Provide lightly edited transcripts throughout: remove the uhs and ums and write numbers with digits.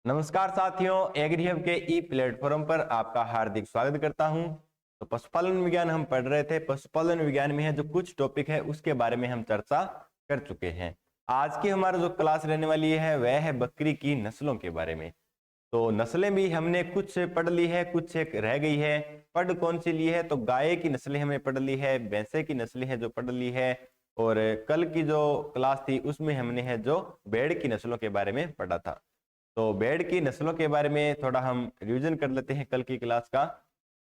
नमस्कार साथियों, एग्रीहब के ई प्लेटफॉर्म पर आपका हार्दिक स्वागत करता हूं। तो पशुपालन विज्ञान हम पढ़ रहे थे। पशुपालन विज्ञान में है जो कुछ टॉपिक है उसके बारे में हम चर्चा कर चुके हैं। आज की हमारा जो क्लास रहने वाली है वह है बकरी की नस्लों के बारे में। तो नस्लें भी हमने कुछ पढ़ ली है, कुछ एक रह गई है। पढ़ कौन सी ली है? तो गाय की नस्लें हमने पढ़ ली है, भैंसे की नस्लें है जो पढ़ ली है, और कल की जो क्लास थी उसमें हमने है जो भेड़ की नस्लों के बारे में पढ़ा था। तो भेड़ की नस्लों के बारे में थोड़ा हम रिवीजन कर लेते हैं कल की क्लास का।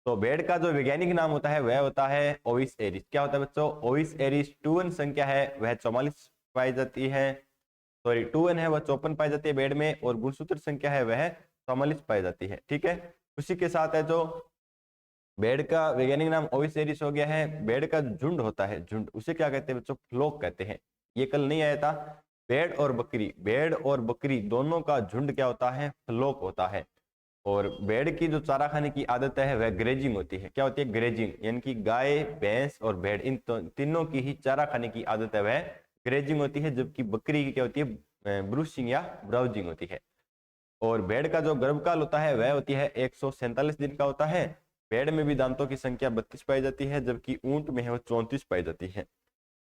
तो भेड़ का जो वैज्ञानिक नाम होता है वह होता है ओविस एरिस। क्या होता है बच्चों? ओविस एरिस। टूवन संख्या है वह 44 पाई जाती है। सॉरी, टूवन है वह 54 पाई जाती है भेड़ में, और गुणसूत्र संख्या है वह 44 पाई जाती है। ठीक है, उसी के साथ है जो भेड़ का वैज्ञानिक नाम ओविस एरिस हो गया है। भेड़ का झुंड होता है, झुंड, उसे क्या कहते हैं बच्चों? फ्लॉक कहते हैं। ये कल नहीं आया था। भेड़ और बकरी दोनों का झुंड क्या होता है? फ्लॉक होता है। और भेड़ की जो चारा खाने की आदत है वह ग्रेजिंग होती है। क्या होती है? ग्रेजिंग, यानी कि गाय, भैंस और भेड़ इन तीनों की ही चारा खाने की आदत है वह ग्रेजिंग होती है, जबकि बकरी की क्या होती है? ब्रूसिंग या ब्राउजिंग होती है। और भेड़ का जो गर्भकाल होता है वह होती है 147 दिन का होता है। भेड़ में भी दांतों की संख्या 32 पाई जाती है, जबकि ऊंट में है वह 34 पाई जाती है।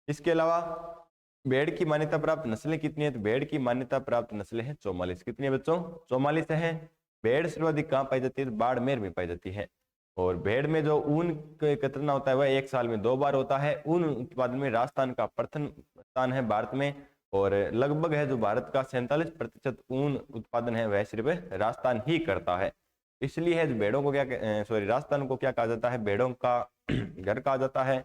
इसके अलावा भेड़ की मान्यता प्राप्त नस्लें कितनी है? तो भेड़ की मान्यता प्राप्त नस्लें हैं 44। कितनी है बच्चों? 44 है। भेड़ सर्वाधिक कहाँ पाई जाती है? बाड़मेर में पाई जाती है। और भेड़ में जो ऊन कतरना होता है वह एक साल में 2 बार होता है। ऊन उत्पादन में राजस्थान का प्रथम स्थान है भारत में, और लगभग है जो भारत का 47% ऊन उत्पादन है वह सिर्फ राजस्थान ही करता है। इसलिए है जो भेड़ों को क्या सॉरी राजस्थान को क्या कहा जाता है? भेड़ों का घर कहा जाता है।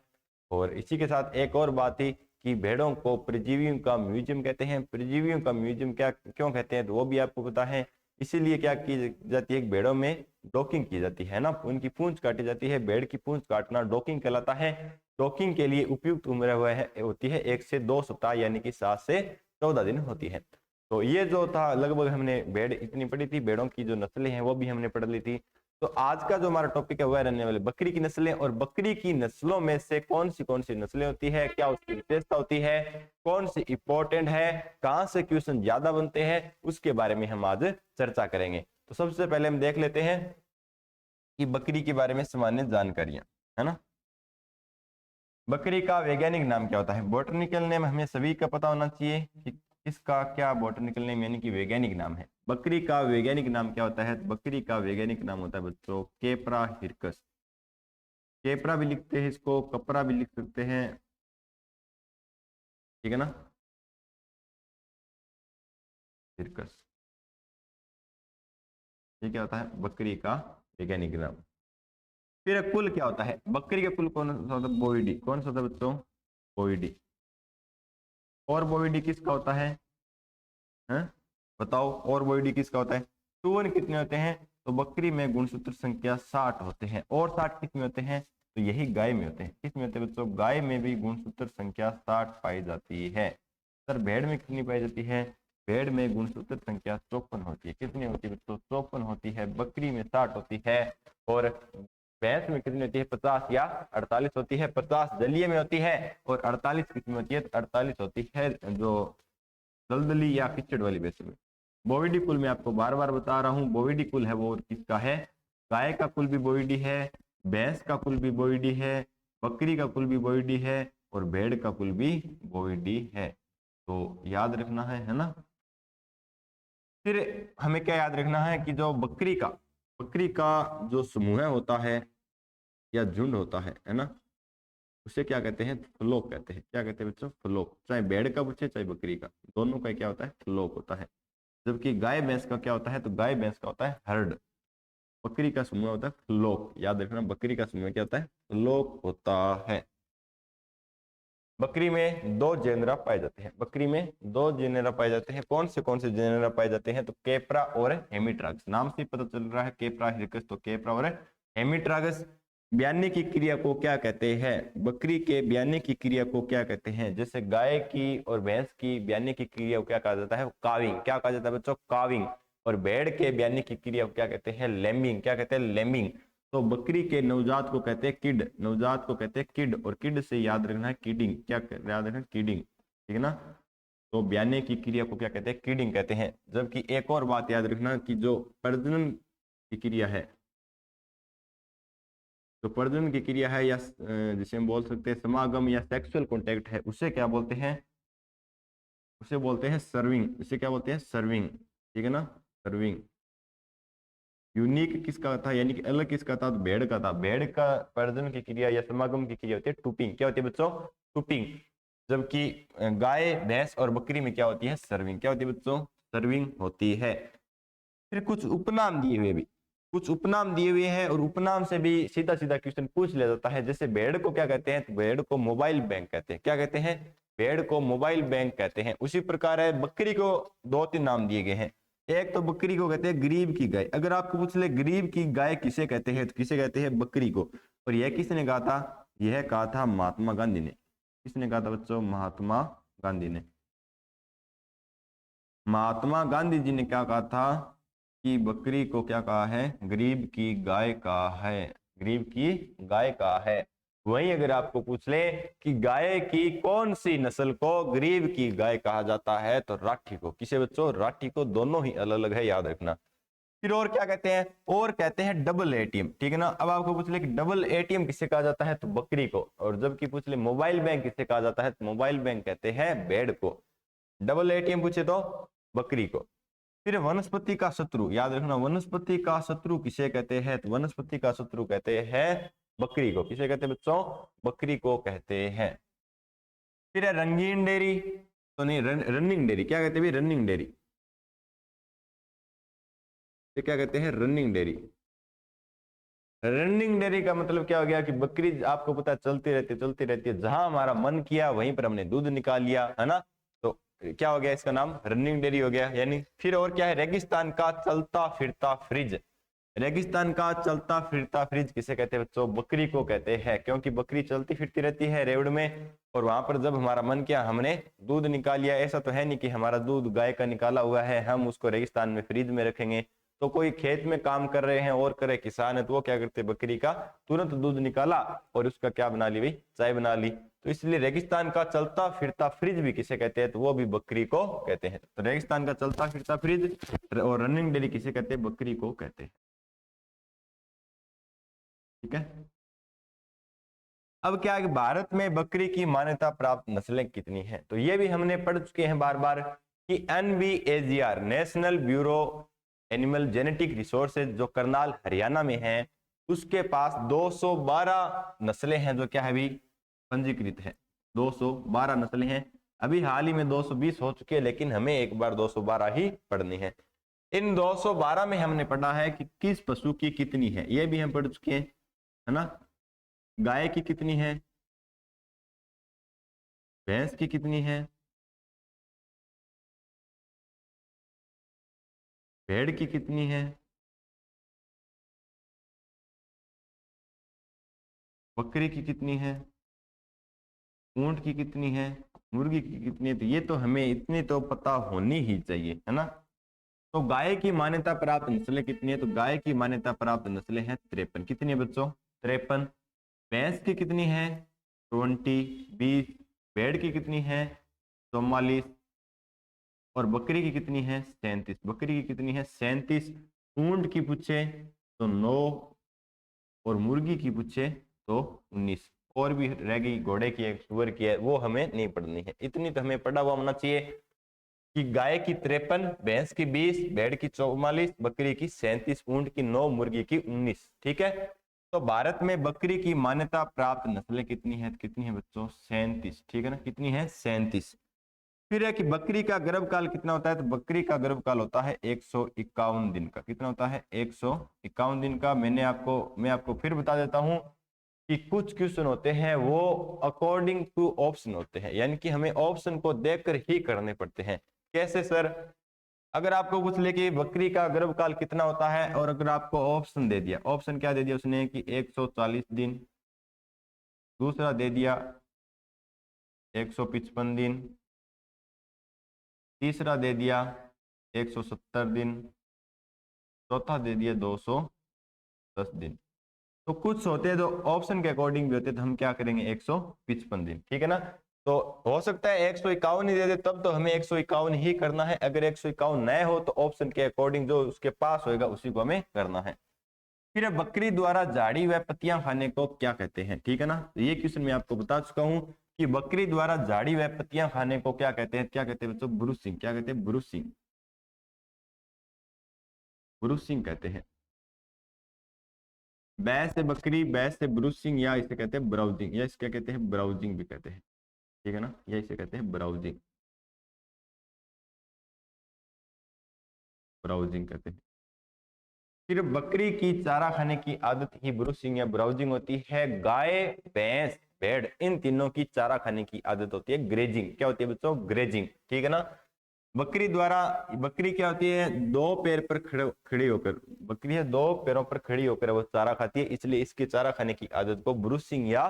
और इसी के साथ एक और बात थी कि भेड़ों को परजीवियों का म्यूजियम कहते हैं। परजीवियों का म्यूजियम क्या क्यों कहते हैं तो वो भी आपको पता है। इसीलिए क्या की जाती है? भेड़ों में डॉकिंग की जाती है ना, उनकी पूंछ काटी जाती है। भेड़ की पूंछ काटना डॉकिंग कहलाता है। डॉकिंग के लिए उपयुक्त उम्र हुआ है होती है 1 से 2 सप्ताह, यानी कि 7 से 14 दिन होती है। तो ये जो था लगभग हमने भेड़ इतनी पढ़ी थी। भेड़ों की जो नस्लें हैं वो भी हमने पढ़ ली थी। तो आज का जो हमारा टॉपिक है वह रहने वाले बकरी की नस्लें। और बकरी की नस्लों में से कौन सी नस्लें होती है, क्या उसकी विशेषता होती है, कौन सी इंपॉर्टेंट है, कहां से क्वेश्चन ज्यादा बनते हैं, उसके बारे में हम आज चर्चा करेंगे। तो सबसे पहले हम देख लेते हैं कि बकरी के बारे में सामान्य जानकारियां, है ना। बकरी का वैज्ञानिक नाम क्या होता है? बॉटनिकल नेम हमें सभी का पता होना चाहिए कि किसका क्या बॉटनिकल नेम यानी कि वैज्ञानिक नाम है। बकरी का वैज्ञानिक नाम क्या होता है? बकरी का वैज्ञानिक नाम होता है बच्चों केपरा हिरकस। केपरा भी लिखते हैं इसको, कपरा भी लिख सकते हैं, ठीक है ना। हिरकस, ये क्या होता है? बकरी का वैज्ञानिक नाम। फिर कुल क्या होता है? बकरी का कुल कौन सा होता है? बोविडी। कौन सा होता है बच्चों? बोविडी। और बोविडी किसका होता है? हैं? बताओ, और बोविडी किसका होता है? टूवन कितने होते हैं? तो बकरी में गुणसूत्र संख्या 60 होते हैं। और 60 किस में होते हैं? तो यही गाय में होते हैं। किस में होते हैं बच्चों? गाय में भी गुणसूत्र संख्या 60 पाई जाती है। सर भेड़ में कितनी पाई जाती है? भेड़ में गुणसूत्र संख्या 54 होती है। कितनी होती है बच्चों? 54 होती है। बकरी में 60 होती है। और भैंस में कितनी होती है? 50 या 48 होती है। 50 जलीय में होती है और 48 किसमें होती है? 48 होती है जो दलदली या कीचड़ वाली भैंस में। बोविडी कुल में आपको बार बार बता रहा हूं, बोविडी कुल है वो किसका है? गाय का कुल भी बोविडी है, भैंस का कुल भी बोविडी है, बकरी का कुल भी बोविडी है, और भेड़ का कुल भी बोविडी है। तो याद रखना है ना। फिर हमें क्या याद रखना है कि जो बकरी का जो समूह होता है या झुंड होता है ना, उसे क्या कहते हैं? फ्लोक कहते हैं। क्या कहते हैं बच्चों? फ्लोक। चाहे भेड़ का पूछे चाहे बकरी का, दोनों का क्या होता है? फ्लोक होता है। जबकि गाय भैंस का क्या होता है? तो गाय भैंस का होता है हर्ड। बकरी का समूह होता है फ्लोक। याद रखना, बकरी का समूह क्या होता है? फ्लोक होता है। बकरी में 2 जेनरा पाए जाते हैं। बकरी में 2 जेनरा पाए जाते हैं। कौन से जेनरा पाए जाते हैं? तो केपरा और हेमिट्रागस। नाम से पता चल रहा है केपरा हिरकस, तो केपरा और हेमिट्रागस। ब्याने की क्रिया को क्या कहते हैं? बकरी के ब्याने की क्रिया को क्या कहते हैं? जैसे गाय की और भैंस की ब्याने की क्रिया को क्या कहा जाता है? काविंग। क्या कहा जाता है बच्चों? काविंग। और भेड़ के ब्याने की क्रिया को क्या कहते हैं? लैम्बिंग। क्या कहते हैं? लैम्बिंग। तो बकरी के नवजात को कहते हैं किड। नवजात को कहते हैं किड, और किड से याद रखना है किडिंग। क्या याद रखना? किडिंग, ठीक है ना। तो ब्याने की क्रिया को क्या कहते हैं, कीडिंग कहते हैं। जबकि एक और बात याद रखना कि जो प्रजनन की क्रिया है, तो प्रजनन की क्रिया है या जिसे हम बोल सकते हैं समागम या सेक्सुअल कॉन्टेक्ट है, उसे क्या बोलते हैं, उसे बोलते हैं सर्विंग। उसे क्या बोलते हैं, सर्विंग। ठीक है ना, सर्विंग। यूनिक किसका था, यानी कि अलग किसका था, तो भेड़ का था। भेड़ का प्रजनन की क्रिया या समागम की क्रिया होती है टूपिंग। क्या होती है बच्चों, टूपिंग। जबकि गाय भैंस और बकरी में क्या होती है, सर्विंग। क्या होती है बच्चों, सर्विंग होती है। फिर कुछ उपनाम दिए हुए भी, कुछ उपनाम दिए हुए हैं, और उपनाम से भी सीधा सीधा क्वेश्चन पूछ लिया जाता है। जैसे भेड़ को क्या कहते हैं, तो भेड़ को मोबाइल बैंक कहते हैं। क्या कहते हैं, भेड़ को मोबाइल बैंक कहते हैं। उसी प्रकार है बकरी को दो तीन नाम दिए गए हैं। एक तो बकरी को कहते हैं गरीब की गाय। अगर आपको पूछ ले गरीब की गाय किसे कहते हैं, तो किसे कहते हैं, बकरी को। और यह किसने कहा था, यह कहा था महात्मा गांधी ने। किसने कहा था बच्चों, महात्मा गांधी ने। महात्मा गांधी जी ने क्या कहा था कि बकरी को क्या कहा है, गरीब की गाय कहा है, गरीब की गाय कहा है। वहीं अगर आपको पूछ ले कि गाय की कौन सी नस्ल को गरीब की गाय कहा जाता है, तो राठी को। किसे बच्चों, राठी को। दोनों ही अलग अलग है, याद रखना। फिर और क्या कहते हैं, और कहते हैं डबल एटीएम। ठीक है ना। अब आपको पूछ ले कि डबल एटीएम किसे कहा जाता है, तो बकरी को। और जबकि पूछ ले मोबाइल बैंक किसे कहा जाता है, तो मोबाइल बैंक कहते हैं भेड़ को। डबल एटीएम पूछे तो बकरी को। फिर वनस्पति का शत्रु, याद रखना, वनस्पति का शत्रु किसे कहते हैं, तो वनस्पति का शत्रु कहते हैं बकरी को। किसे कहते हैं बच्चों, बकरी को कहते हैं। फिर है रंगीन डेयरी, तो नहीं, रनिंग डेयरी। क्या कहते हैं भाई, रनिंग डेयरी। क्या कहते हैं, रनिंग डेयरी। रनिंग डेयरी का मतलब क्या हो गया कि बकरी आपको पता है चलती रहती है। जहां हमारा मन किया वहीं पर हमने दूध निकाल लिया, है ना। तो क्या हो गया, इसका नाम रनिंग डेयरी हो गया। यानी फिर और क्या है, रेगिस्तान का चलता फिरता फ्रिज। रेगिस्तान का चलता फिरता फ्रिज किसे कहते हैं बच्चों, बकरी को कहते हैं। क्योंकि बकरी चलती फिरती रहती है रेवड़ में, और वहां पर जब हमारा मन किया हमने दूध निकाल लिया। ऐसा तो है नहीं कि हमारा दूध गाय का निकाला हुआ है, हम उसको रेगिस्तान में फ्रिज में रखेंगे। तो कोई खेत में काम कर रहे हैं और करे किसान है, तो वो क्या करते, बकरी का तुरंत दूध निकाला और उसका क्या बना ली भाई, चाय बना ली। तो इसलिए रेगिस्तान का चलता फिरता फ्रिज भी किसे कहते हैं, तो वो भी बकरी को कहते हैं। तो रेगिस्तान का चलता फिरता फ्रिज और रनिंग डेयरी किसे कहते हैं, बकरी को कहते हैं। ठीक है। अब क्या है कि भारत में बकरी की मान्यता प्राप्त नस्लें कितनी हैं, तो ये भी हमने पढ़ चुके हैं बार बार कि NBAGR national bureau animal genetic resources जो करनाल हरियाणा में है, उसके पास 212 नस्लें हैं जो क्या है भी पंजीकृत है। 212 नस्लें हैं। अभी हाल ही में 220 हो चुके हैं, लेकिन हमें एक बार 212 ही पढ़नी है। इन 212 में हमने पढ़ा है कि किस पशु की कितनी है, ये भी हम पढ़ चुके हैं, है ना। गाय की कितनी है, भैंस की कितनी है, भेड़ की कितनी है, बकरी की कितनी है, ऊंट की कितनी है, मुर्गी की कितनी है। तो ये तो हमें इतनी तो पता होनी ही चाहिए, है ना। तो गाय की मान्यता प्राप्त नस्लें कितनी है, तो गाय की मान्यता प्राप्त नस्लें हैं 53। कितनी है बच्चों, 53। भैंस की कितनी है, 20। भेड़ की कितनी है, 44। और बकरी की कितनी है, 37। बकरी की कितनी है, 37। ऊंट की पूछे तो 9, और मुर्गी की पूछे तो 19। और भी रह गई, घोड़े की है, सुअर की है, वो हमें नहीं पढ़नी है। इतनी तो हमें पढ़ा हुआ होना चाहिए कि गाय की 53, भैंस की 20, भेड़ की 44, बकरी की 37, ऊंट की 9, मुर्गी की 19। ठीक है। तो भारत में बकरी की मान्यता प्राप्त नस्लें कितनी है, कितनी है बच्चों, 37। ठीक है ना, कितनी है, 37। फिर है कि बकरी का गर्भकाल कितना होता है, तो बकरी का गर्भकाल होता है 151 दिन का। कितना होता है, 151 दिन का। मैं आपको फिर बता देता हूं कि कुछ क्वेश्चन होते हैं वो अकॉर्डिंग टू ऑप्शन होते हैं, यानी कि हमें ऑप्शन को देखकर ही करने पड़ते हैं। कैसे सर, अगर आपको पूछ ले कि बकरी का गर्भकाल कितना होता है, और अगर आपको ऑप्शन दे दिया, ऑप्शन क्या दे दिया उसने कि 140 दिन, दूसरा दे दिया 155 दिन, तीसरा दे दिया 170 दिन, चौथा दे दिया 210 दिन। तो कुछ होते हैं जो ऑप्शन के अकॉर्डिंग भी होते हैं, तो हम क्या करेंगे, 155 दिन। ठीक है ना। तो हो सकता है 151 ही दे दे, तब तो हमें 151 ही करना है। अगर 151 न हो तो ऑप्शन के अकॉर्डिंग जो उसके पास होगा उसी को हमें करना है। फिर बकरी द्वारा झाड़ी व पत्तियां खाने को क्या कहते हैं, ठीक है ना। तो ये क्वेश्चन मैं आपको बता चुका हूं कि बकरी द्वारा झाड़ी व पत्तियां खाने को क्या कहते हैं। क्या कहते हैं बच्चों? ब्रूसिंग। क्या कहते हैं? ब्रूसिंग। ब्रूसिंग कहते हैं। बै से बकरी, बै से ब्रूसिंग, या इसे कहते हैं ब्राउजिंग, या इसके कहते हैं ब्राउजिंग भी कहते हैं, ठीक है ना। या इसे कहते हैं ब्राउजिंग, ब्राउजिंग कहते हैं। फिर बकरी की चारा खाने की आदत ही ब्रूसिंग या ब्राउजिंग होती है। गाय, भैंस, भेड़, इन तीनों की चारा खाने की आदत होती है ग्रेजिंग। क्या होती है बच्चों? ग्रेजिंग, ठीक है ना। बकरी द्वारा, बकरी क्या होती है? दो पैर पर खड़ी होकर, बकरी है दो पैरों पर खड़ी होकर वो चारा खाती है, इसलिए इसकी चारा खाने की आदत को ब्रूसिंग या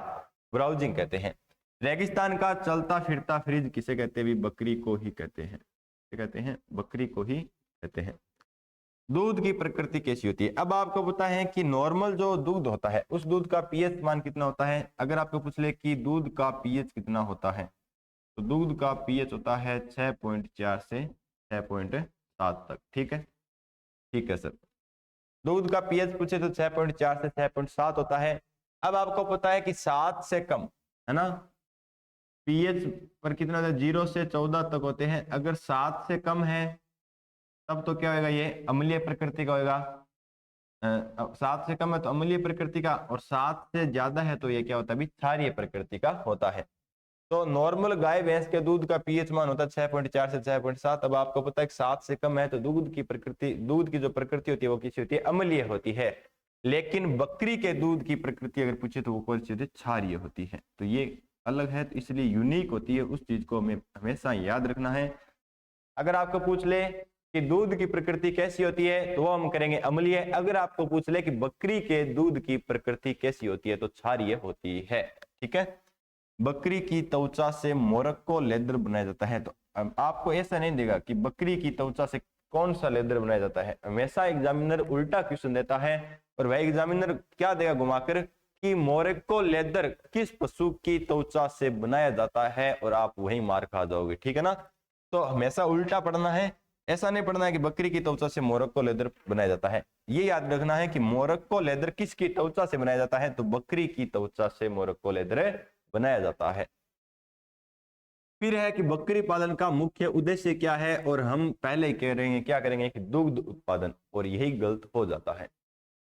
ब्राउजिंग कहते हैं। रेगिस्तान का चलता फिरता फ्रिज किसे कहते हैं? भी बकरी को ही कहते हैं। कहते हैं बकरी को ही कहते हैं। दूध की प्रकृति कैसी होती है? अब आपको पता है कि नॉर्मल जो दूध होता है उस दूध का पीएच मान कितना होता है। अगर आपको पूछ ले कि दूध का पीएच कितना होता है, तो दूध का पीएच होता है 6.4 से 6.7 तक, ठीक है। ठीक है सर, दूध का पीएच पूछे तो 6.4 से 6.7 होता है। अब आपको पता है कि 7 से कम, है ना, पीएच पर कितना होता है? 0 से 14 तक होते हैं। अगर 7 से कम है तब तो क्या होगा? ये अम्लीय प्रकृति का होगा। 7 से कम है तो अम्लीय प्रकृति का, और 7 से ज्यादा है तो ये क्या होता है? क्षारीय प्रकृति का होता है। तो नॉर्मल गाय भैंस के दूध का पीएच मान होता है 6.4 से 6.7। अब आपको पता है कि 7 से कम है तो दूध की प्रकृति, दूध की जो प्रकृति होती है वो कैसी होती है? अम्लीय होती है। लेकिन बकरी के दूध की प्रकृति अगर पूछे तो वो कौन सी होती है? क्षारीय होती है। तो ये अलग है, तो इसलिए यूनिक होती है। उस चीज को हमें हमेशा याद रखना है। अगर आपको पूछ ले कि दूध की प्रकृति कैसी होती है तो वो हम करेंगे अम्लीय। अगर आपको पूछ ले कि बकरी के दूध की प्रकृति कैसी होती है तो क्षारीय होती है, ठीक है। बकरी की त्वचा से मोरक्को लेदर बनाया जाता है। तो आपको ऐसा नहीं देगा कि बकरी की त्वचा से कौन सा लेदर बनाया जाता है। हमेशा एग्जामिनर उल्टा क्वेश्चन देता है और वह एग्जामिनर क्या देगा घुमाकर कि मोरक्को लेदर किस पशु की त्वचा से बनाया जाता है, और आप वही मार खा जाओगे, ठीक है ना। तो हमेशा उल्टा पढ़ना है, ऐसा नहीं पढ़ना है कि बकरी की त्वचा से मोरक्को लेदर बनाया जाता है। ये याद रखना है कि मोरक्को लेदर किसकी त्वचा से बनाया जाता है, तो बकरी की त्वचा से मोरक्को लेदर बनाया जाता है। फिर है कि बकरी पालन का मुख्य उद्देश्य क्या है, और हम पहले कह रहे हैं क्या करेंगे कि दुग्ध उत्पादन, और यही गलत हो जाता है।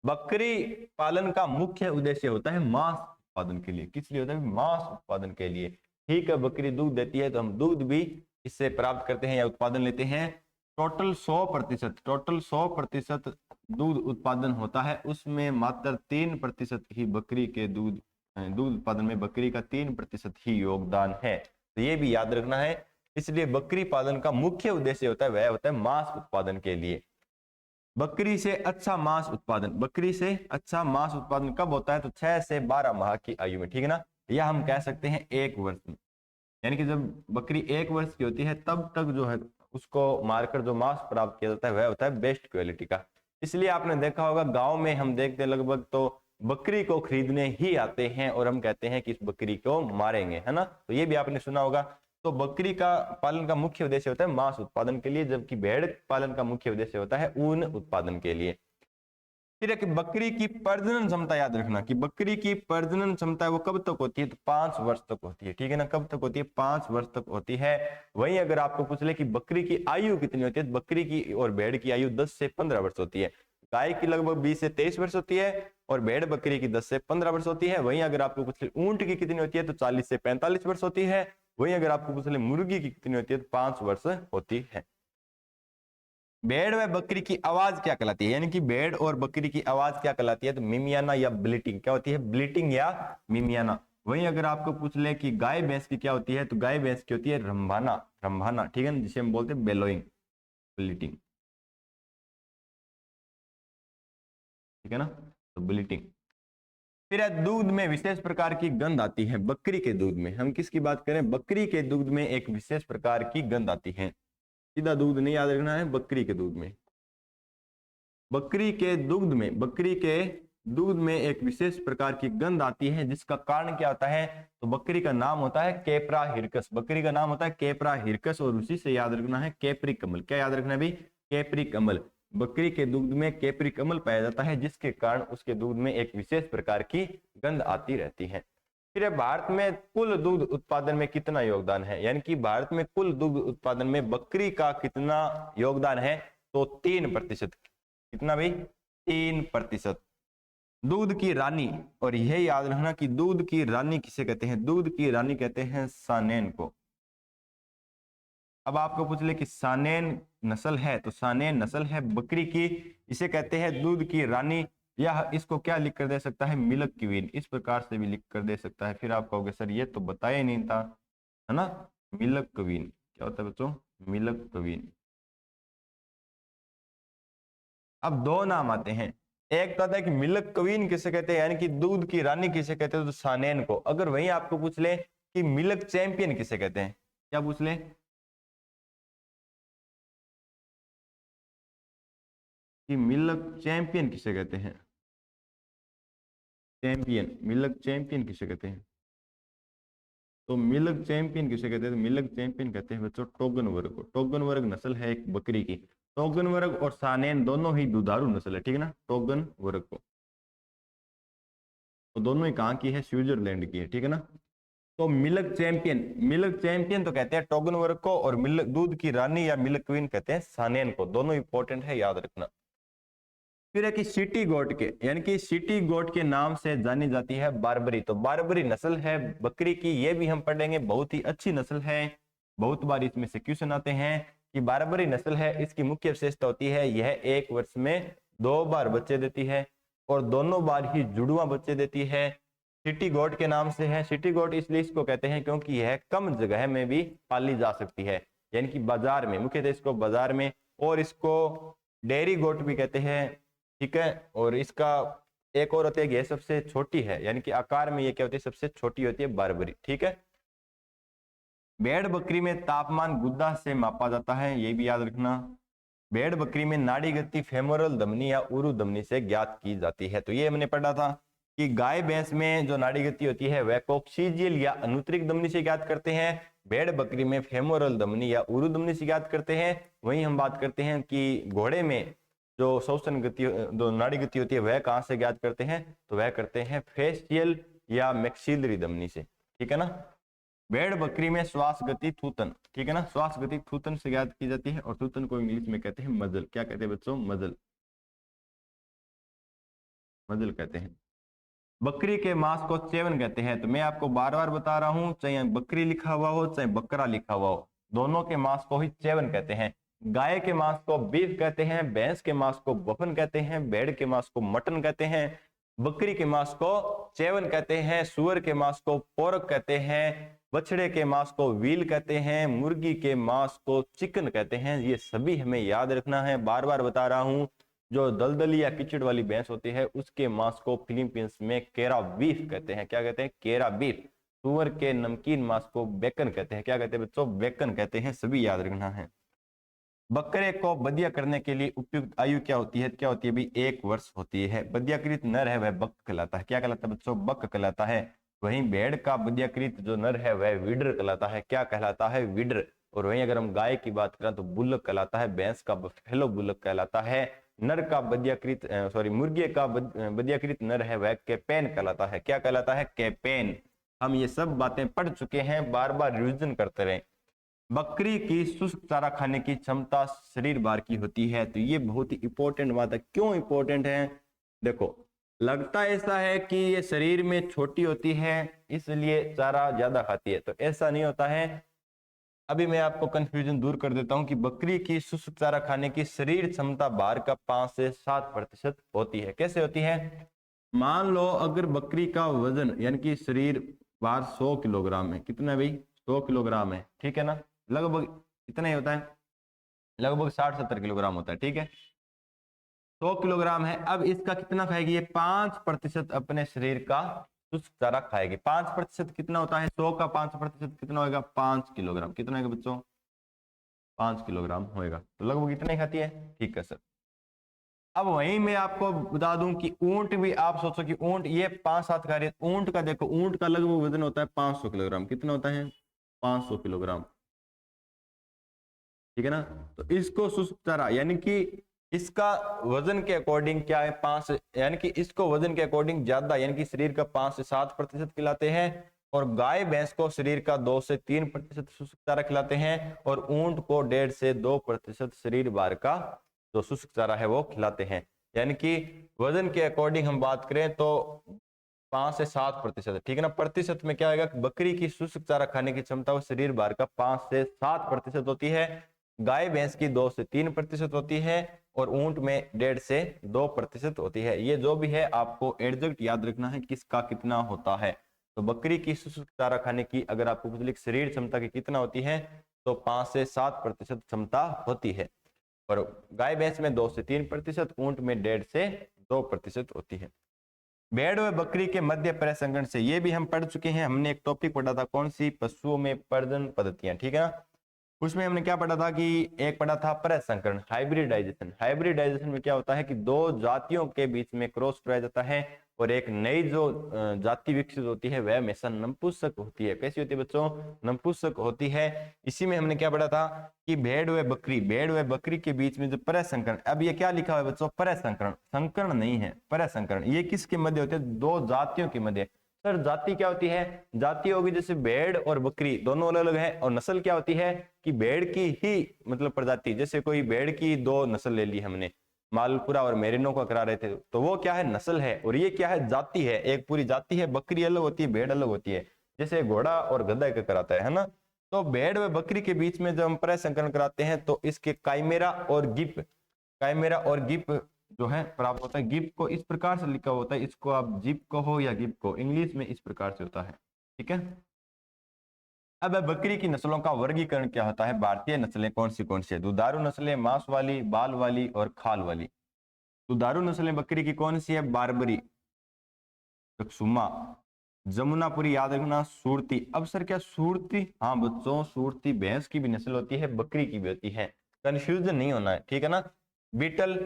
बकरी पालन का मुख्य उद्देश्य होता है मांस उत्पादन के लिए। किस लिए होता है? मांस उत्पादन के लिए। ठीक है, बकरी दूध देती है तो हम दूध भी इससे प्राप्त करते हैं या उत्पादन लेते हैं। टोटल 100% दूध उत्पादन होता है, उसमें मात्र 3% ही बकरी के दूध उत्पादन में बकरी का 3% ही योगदान है। तो ये भी याद रखना है। इसलिए बकरी पालन का मुख्य उद्देश्य होता है वह होता है मांस उत्पादन के लिए। बकरी से अच्छा मांस उत्पादन, बकरी से अच्छा मांस उत्पादन कब होता है? तो 6 से 12 माह की आयु में, ठीक है ना। या हम कह सकते हैं 1 वर्ष में, यानी कि जब बकरी 1 वर्ष की होती है तब तक जो है उसको मारकर जो मांस प्राप्त किया जाता है वह होता है बेस्ट क्वालिटी का। इसलिए आपने देखा होगा गांव में हम देखते हैं लगभग तो बकरी को खरीदने ही आते हैं और हम कहते हैं कि इस बकरी को मारेंगे, है ना। तो ये भी आपने सुना होगा। तो बकरी का पालन का मुख्य उद्देश्य होता है मांस उत्पादन के लिए, जबकि भेड़ पालन का मुख्य उद्देश्य होता है ऊन उत्पादन के लिए। फिर है कि बकरी की प्रजनन क्षमता याद रखना कि बकरी की प्रजनन क्षमता वो कब तक होती है? तो 5 वर्ष तक होती है, ठीक है ना। कब तक होती है? 5 वर्ष तक होती है। वहीं अगर आपको पूछ ले कि बकरी की आयु कितनी होती है, बकरी की और भेड़ की आयु 10 से 15 वर्ष होती है। गाय की लगभग 20 से 23 वर्ष होती है और भेड़ बकरी की 10 से 15 वर्ष होती है। वहीं अगर आपको पूछ ले ऊंट की कितनी होती है तो 40 से 45 वर्ष होती है। वहीं अगर आपको पूछ ले मुर्गी की कितनी होती है तो 5 वर्ष होती है। भेड़ व बकरी की आवाज क्या कहलाती है, यानी कि भेड़ और बकरी की आवाज क्या कहलाती है? तो मिमियाना या ब्लीटिंग। क्या होती है? ब्लीटिंग या मिमियाना। वहीं अगर आपको पूछ ले कि गाय भैंस की क्या होती है तो गाय भैंस की होती है रंभाना, रंभाना, ठीक है ना, जिसे हम बोलते हैं बेलोइंग, ब्लीटिंग, ठीक है ना, तो ब्लीटिंग। फिर दूध में विशेष प्रकार की गंध आती है। बकरी के दूध में, हम किसकी बात करें? बकरी के दूध में एक विशेष प्रकार की गंध आती है। सीधा दूध नहीं याद रखना है, बकरी के दूध में, बकरी के दुग्ध में, बकरी के दूध में एक विशेष प्रकार की गंध आती है, जिसका कारण क्या होता है? तो बकरी का नाम होता है कैप्रा हिरकस। बकरी का नाम होता है कैप्रा हिरकस, और उसी से याद रखना है कैप्री कमल। क्या याद रखना है भाई? कैप्री कमल। बकरी के दूध में कैप्री कमल पाया जाता है, जिसके कारण उसके दूध में एक विशेष प्रकार की गंध आती रहती है। फिर भारत में कुल दूध उत्पादन में कितना योगदान है, यानी कि भारत में कुल दूध उत्पादन में बकरी का कितना योगदान है? तो 3%। कितना भाई? 3%। दूध की रानी, और यह याद रखना कि दूध की रानी किसे कहते हैं? दूध की रानी कहते हैं सानेन को। अब आपको पूछ ले कि सानेन नस्ल है, तो सानेन नस्ल है बकरी की, इसे कहते हैं दूध की रानी, या इसको क्या लिख कर दे सकता है? मिल्क क्वीन, इस प्रकार से भी लिख कर दे सकता है। फिर आप कहोगे सर ये तो बताया नहीं था, है ना? मिल्क क्वीन क्या होता है बच्चों? Milk queen. अब दो नाम आते हैं, एक तो आता है कि मिल्क क्वीन किसे कहते हैं, यानी कि दूध की रानी किसे कहते हैं? तो सानेन को। अगर वहीं आपको पूछ ले कि मिल्क चैंपियन किसे कहते हैं, क्या पूछ ले? कि मिल्क चैंपियन किसे कहते हैं? चैंपियन, मिल्क चैंपियन किसे कहते हैं? तो मिल्क चैंपियन किसे कहते हैं? तो मिल्क चैंपियन कहते हैं बच्चों टोगन वर्ग को। टोगन वर्ग नस्ल है एक बकरी की। टोगन वर्ग और सानेन दोनों ही दुधारू नस्ल है, ठीक है ना? टोगन वर्ग को, तो दोनों ही कहाँ की है? स्विट्जरलैंड की है, ठीक है ना? तो मिल्क चैंपियन, मिल्क चैंपियन तो कहते हैं टोगन वर्ग को, और मिल्क दूध की रानी या मिल्क क्वीन कहते हैं सानेन को। दोनों इंपॉर्टेंट है, याद रखना। फिर है कि सिटी गोट के, यानी कि सिटी गोट के नाम से जानी जाती है बारबरी। तो बारबरी नस्ल है बकरी की, ये भी हम पढ़ेंगे, बहुत ही अच्छी नस्ल है। बहुत बार इसमें से क्वेश्चन आते हैं कि बारबरी नस्ल है, इसकी मुख्य विशेषता होती है यह एक वर्ष में 2 बार बच्चे देती है, और दोनों बार ही जुड़वा बच्चे देती है। सिटी गोट के नाम से है। सिटी गोट इसलिए इसको कहते हैं क्योंकि यह कम जगह में भी पाली जा सकती है, यानी कि बाजार में, मुख्यतः इसको बाजार में, और इसको डेयरी गोट भी कहते हैं, ठीक है। और इसका एक और होती है, यह सबसे छोटी है, यानी कि आकार में ये क्या होती है? सबसे छोटी होती है बारबरी, ठीक है। भेड़ बकरी में तापमान गुद्दा से मापा जाता है, ये भी याद रखना। भेड़ बकरी में नाड़ी गति फेमोरल धमनी या उरु धमनी से ज्ञात की जाती है। तो ये हमने पढ़ा था कि गाय भैंस में जो नाड़ी गति होती है वह कोक्सीजियल या अनुत्तरिक धमनी से ज्ञात करते हैं, भेड़ बकरी में फेमोरल धमनी या उरु धमनी से ज्ञात करते हैं। वहीं हम बात करते हैं कि घोड़े में जो श्वसन गति, जो नाड़ी गति होती है, वह कहाँ से ज्ञात करते हैं? तो वह करते हैं फेशियल या मैक्सिलरी धमनी से, ठीक है ना। भेड़ बकरी में श्वास गति थूथन, ठीक है ना, श्वास गति थूथन से ज्ञात की जाती है, और थूथन को इंग्लिश में कहते हैं मजल। क्या कहते हैं बच्चों? मजल, मजल कहते हैं। बकरी के मांस को चेवन कहते हैं। तो मैं आपको बार बार बता रहा हूं, चाहे बकरी लिखा हुआ हो चाहे बकरा लिखा हुआ हो, दोनों के मांस को ही चेवन कहते हैं। गाय के मांस को बीफ कहते हैं, भैंस के मांस को बफन कहते हैं, भेड़ के मांस को मटन कहते हैं, बकरी के मांस को चेवन कहते हैं, सुअर के मांस को पोरक कहते हैं, बछड़े के मांस को व्हील कहते हैं, मुर्गी के मांस को चिकन कहते हैं। ये सभी हमें याद रखना है, बार बार बता रहा हूं। जो दलदली या किचड़ वाली भैंस होती है उसके मांस को फिलीपींस में केरा बीफ कहते हैं। क्या कहते हैं? केरा बीफ। सुअर के नमकीन मांस को बेकन कहते हैं। क्या कहते हैं बच्चों? बेकन कहते हैं। सभी याद रखना है। बकरे को बदिया करने के लिए उपयुक्त आयु क्या होती है? क्या होती है भी? 1 वर्ष होती है। बदियाकृत नर है वह बक कहलाता है। क्या कहलाता है बच्चों? बक कहलाता है। वहीं भेड़ का बदियाकृत जो नर है वह विडर कहलाता है। क्या कहलाता है? विडर। और वहीं अगर हम गाय की बात करें तो बुल्लक कहलाता है। भैंस का बफेलो बुल्लक कहलाता है। नर का बदियाकृत मुर्गे का बदियाकृत नर है वह कैपेन कहलाता है। क्या कहलाता है? कैपेन। हम ये सब बातें पढ़ चुके हैं, बार बार रिविजन करते रहें। बकरी की शुष्क चारा खाने की क्षमता शरीर भर की होती है। तो ये बहुत ही इंपॉर्टेंट बात है। क्यों इंपॉर्टेंट है? देखो, लगता ऐसा है कि ये शरीर में छोटी होती है इसलिए चारा ज्यादा खाती है, तो ऐसा नहीं होता है। अभी मैं आपको कंफ्यूजन दूर कर देता हूं कि बकरी की शुष्क चारा खाने की शरीर क्षमता भार का 5 से 7% होती है। कैसे होती है? मान लो अगर बकरी का वजन यानी कि शरीर भार 100 किलोग्राम है। कितना है भाई? 100 किलोग्राम है, ठीक है ना। लगभग इतना ही होता है, लगभग 60-70 किलोग्राम होता है, ठीक है। 100 किलोग्राम है। अब इसका कितना खाएगी? ये 5% अपने शरीर का शुष्क चारा खाएगी। 5% कितना होता है? 100 का 5% कितना होगा? 5 किलोग्राम। कितना होगा बच्चों? 5 किलोग्राम होएगा। तो लगभग इतना ही खाती है, ठीक है सर। अब वहीं मैं आपको बता दूं कि ऊंट भी, आप सोचो कि ऊंट ये 5-7 कार्य, ऊंट का देखो, ऊंट का लगभग वजन होता है 500 किलोग्राम। कितना होता है? 500 किलोग्राम, ठीक है ना। तो इसको शुष्क चारा यानी कि इसका वजन के अकॉर्डिंग क्या है, 5, यानी कि इसको वजन के अकॉर्डिंग ज्यादा, यानी कि शरीर का 5 से 7% खिलाते हैं, और गाय भैंस को शरीर का 2 से 3% शुष्क चारा खिलाते हैं, और ऊंट को 1.5 से 2% शरीर भार का जो शुष्क चारा है वो खिलाते हैं। यानी कि वजन के अकॉर्डिंग हम बात करें तो 5 से 7%, ठीक है ना। प्रतिशत में क्या आएगा, बकरी की शुष्क चारा खाने की क्षमता वो शरीर भार का 5 से 7% होती है, गाय भैंस की 2 से 3% होती है, और ऊंट में 1.5 से 2% होती है। ये जो भी है आपको एग्जैक्ट याद रखना है किसका कितना होता है। तो बकरी की शुष्क चारा खाने की अगर आपको पूछ ले शरीर क्षमता की कितना होती है, तो 5 से 7% क्षमता होती है, और गाय भैंस में 2 से 3%, ऊंट में 1.5 से 2% होती है। भेड़ व बकरी के मध्य परिसंकरण से, ये भी हम पढ़ चुके हैं, हमने एक टॉपिक पढ़ा था, कौन सी, पशुओं में प्रजनन पद्धतियां, ठीक है ना। उसमें हमने क्या पढ़ा था कि एक पढ़ा था परिसंकरण, हाइब्रिडाइजेशन। हाइब्रिडाइजेशन में क्या होता है कि दो जातियों के बीच में क्रॉस कराया जाता है, और एक नई जो जाति विकसित होती है वह हमेशा नपुंसक होती है। कैसी होती है बच्चों? नपुंसक होती है। इसी में हमने क्या पढ़ा था कि भेड़ व बकरी के बीच में जो परिसंकरण, अब ये क्या लिखा हुआ है बच्चों, परिसंकरण, संकरण नहीं है, परिसंकरण। ये किसके मध्य होते हैं? दो जातियों के मध्य। सर जाति क्या होती है? जाति होगी जैसे भेड़ और बकरी दोनों अलग अलग है, और नस्ल क्या होती है कि भेड़ की ही मतलब प्रजाति, जैसे कोई भेड़ की 2 नस्ल ले ली हमने, मालपुरा और मेरिनो का करा रहे थे, तो वो क्या है, नस्ल है, और ये क्या है, जाति है, एक पूरी जाति है। बकरी अलग होती है, भेड़ अलग होती है, जैसे घोड़ा और गधा का कराता है ना। तो भेड़ व बकरी के बीच में जब हम परिसंकरण कराते हैं तो इसके काइमेरा और गिप जो है प्राप्त होता है। गिप को इस प्रकार से लिखा होता है, इसको आप जिप कहो या गिप को, इंग्लिश में इस प्रकार से होता है, ठीक है। अब बकरी की नस्लों का वर्गीकरण क्या होता है? भारतीय नस्लें कौन सी है? दुधारू नस्लें, मांस वाली, बाल वाली और खाल वाली। दुधारू नस्लें बकरी की कौन सी है? बारबरी, सुमा, जमुनापुरी, याद रखना, सूरती। अब सर क्या सूरती? हाँ बच्चों, सूरती भैंस की भी नस्ल होती है, बकरी की भी होती है, कंफ्यूजन नहीं होना है, ठीक है ना। बीटल,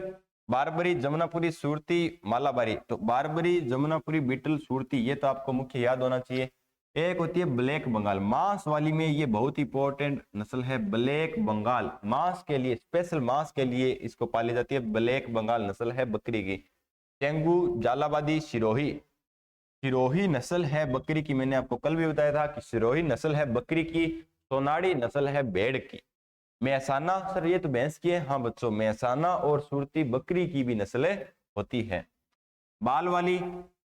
बारबरी, जमुनापुरी, सूरती, मालाबारी। तो बारबरी, जमुनापुरी, बीटल, सूरती, ये तो आपको मुख्य याद होना चाहिए। एक होती है ब्लैक बंगाल, मांस वाली में, ये बहुत इंपॉर्टेंट नस्ल है, ब्लैक बंगाल। मांस के लिए, स्पेशल मांस के लिए इसको पाली जाती है, ब्लैक बंगाल नस्ल है बकरी की। टेंगू, जालाबादी, सिरोही। सिरोही नस्ल है बकरी की, मैंने आपको कल भी बताया था कि सिरोही नस्ल है बकरी की। सोनाड़ी नस्ल है भेड़ की। मेहसाना, सर ये तो भैंस की है, हाँ बच्चों, मेहसाना और सुरती बकरी की भी नस्लें होती है। बाल वाली,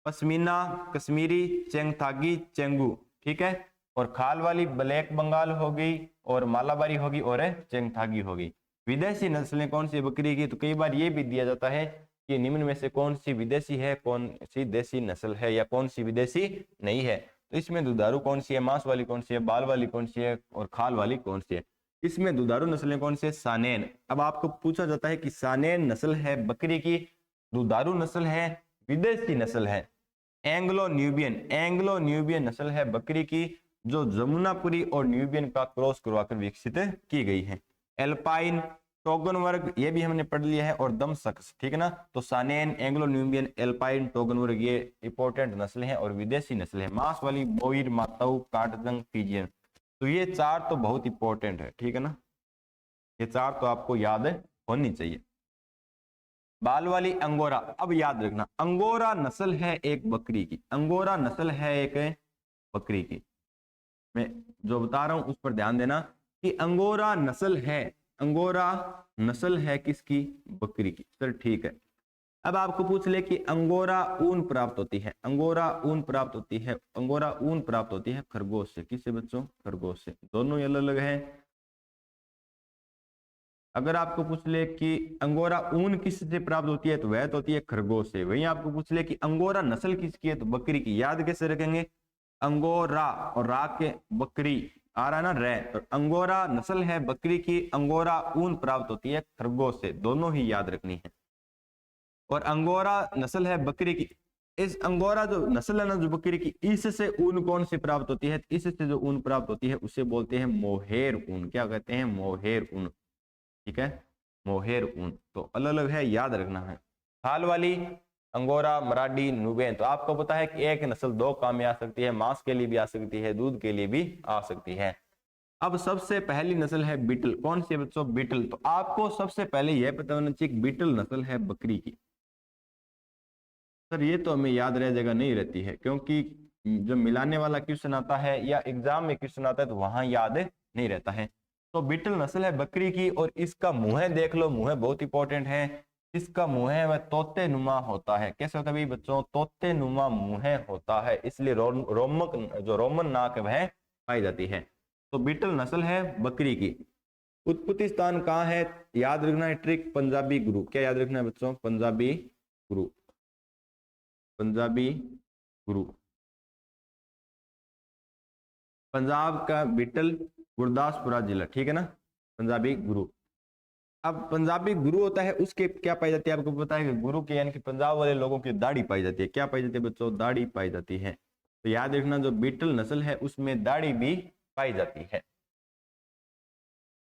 पश्मीना, कश्मीरी, चेंगथागी, चेंगू, ठीक है। और खाल वाली ब्लैक बंगाल हो गई, और मालाबारी होगी, और चेंगथागी होगी। विदेशी नस्लें कौन सी बकरी की? तो कई बार ये भी दिया जाता है कि निम्न में से कौन सी विदेशी है, कौन सी देसी नस्ल है, या कौन सी विदेशी नहीं है। तो इसमें दुधारू कौन सी है, मांस वाली कौन सी है, बाल वाली कौन सी है, और खाल वाली कौन सी है। इसमें दुधारू नस्लें कौन सी है? सानेन। अब आपको पूछा जाता है कि सानेन नस्ल है बकरी की, दुधारू नस्ल है, विदेशी नस्ल है। एंग्लो न्यूबियन नस्ल है बकरी की, जो जमुनापुरी और न्यूबियन का क्रॉस करवाकर विकसित की गई है। एल्पाइन, टोगन वर्ग, ये भी हमने पढ़ लिया है, और दमशक्स, ठीक है ना। तो सानेन, एंग्लो न्यूबियन, एल्पाइन, टोगन वर्ग, ये इंपॉर्टेंट नस्ल हैं, और विदेशी नस्ल है। मांस वाली बोइर, माताऊ, काटजंग, पीजियन। तो ये 4 तो बहुत इंपॉर्टेंट है, ठीक है ना, ये 4 तो आपको याद होनी चाहिए। बाल वाली अंगोरा, अब याद रखना, अंगोरा नस्ल है एक बकरी की, अंगोरा नस्ल है एक बकरी की। मैं जो बता रहा हूं उस पर ध्यान देना कि अंगोरा नस्ल है किसकी? बकरी की। सर ठीक है। अब आपको पूछ ले कि अंगोरा ऊन प्राप्त होती है, अंगोरा ऊन प्राप्त होती है खरगोश से। किससे बच्चों? खरगोश से। दोनों ही अलग अलग है। अगर आपको पूछ ले कि अंगोरा ऊन किससे प्राप्त होती है, तो वह तो होती है खरगोश से। वहीं आपको पूछ ले कि अंगोरा नस्ल किसकी है, तो बकरी की। याद कैसे रखेंगे? अंगोरा, और रा के बकरी आ रहा ना, रे, तो अंगोरा नस्ल है बकरी की, अंगोरा ऊन प्राप्त होती है खरगोश से। दोनों ही याद रखनी है। और अंगोरा नस्ल है बकरी की, इस अंगोरा जो नस्ल है ना जो बकरी की, इससे ऊन कौन सी प्राप्त होती है? इससे जो ऊन प्राप्त होती है उसे बोलते हैं मोहेर ऊन। क्या कहते हैं? मोहेर ऊन, ठीक है। मोहेर ऊन, तो अलग अलग है, याद रखना है। खाल वाली अंगोरा, मराठी, नुबेन। तो आपको पता है कि एक नस्ल दो काम में आ सकती है, मांस के लिए भी आ सकती है, दूध के लिए भी आ सकती है। अब सबसे पहली नस्ल है बीटल। कौन सी है बच्चों? बीटल। तो आपको सबसे पहले यह पता होना चाहिए बीटल नस्ल है बकरी की। सर ये तो हमें याद रह जगह नहीं रहती है, क्योंकि जो मिलाने वाला क्वेश्चन आता है या एग्जाम में क्वेश्चन आता है तो वहां याद नहीं रहता है। तो बीटल नस्ल है बकरी की, और इसका मुंह देख लो, मुंह बहुत इंपॉर्टेंट है। इसका मुंह है वह तोते नुमा होता है। कैसे होता है भाई बच्चों? तोते नुमा मुंह होता है, इसलिए रोमक जो रोमन नाक है वह पाई जाती है। तो बीटल नस्ल है बकरी की। उत्पत्ति स्थान कहाँ है? याद रखना है ट्रिक, पंजाबी गुरु। क्या याद रखना है बच्चों? पंजाबी गुरु, पंजाबी गुरु। पंजाब का बीटल, गुरदासपुरा जिला, ठीक है ना, पंजाबी गुरु। अब पंजाबी गुरु होता है, उसके क्या पाई जाती है? आपको पता है कि गुरु के यानी कि पंजाब वाले लोगों की दाढ़ी पाई जाती है। क्या पाई जाती है बच्चों? दाढ़ी पाई जाती है। तो याद रखना जो बीटल नस्ल है उसमें दाढ़ी भी पाई जाती है।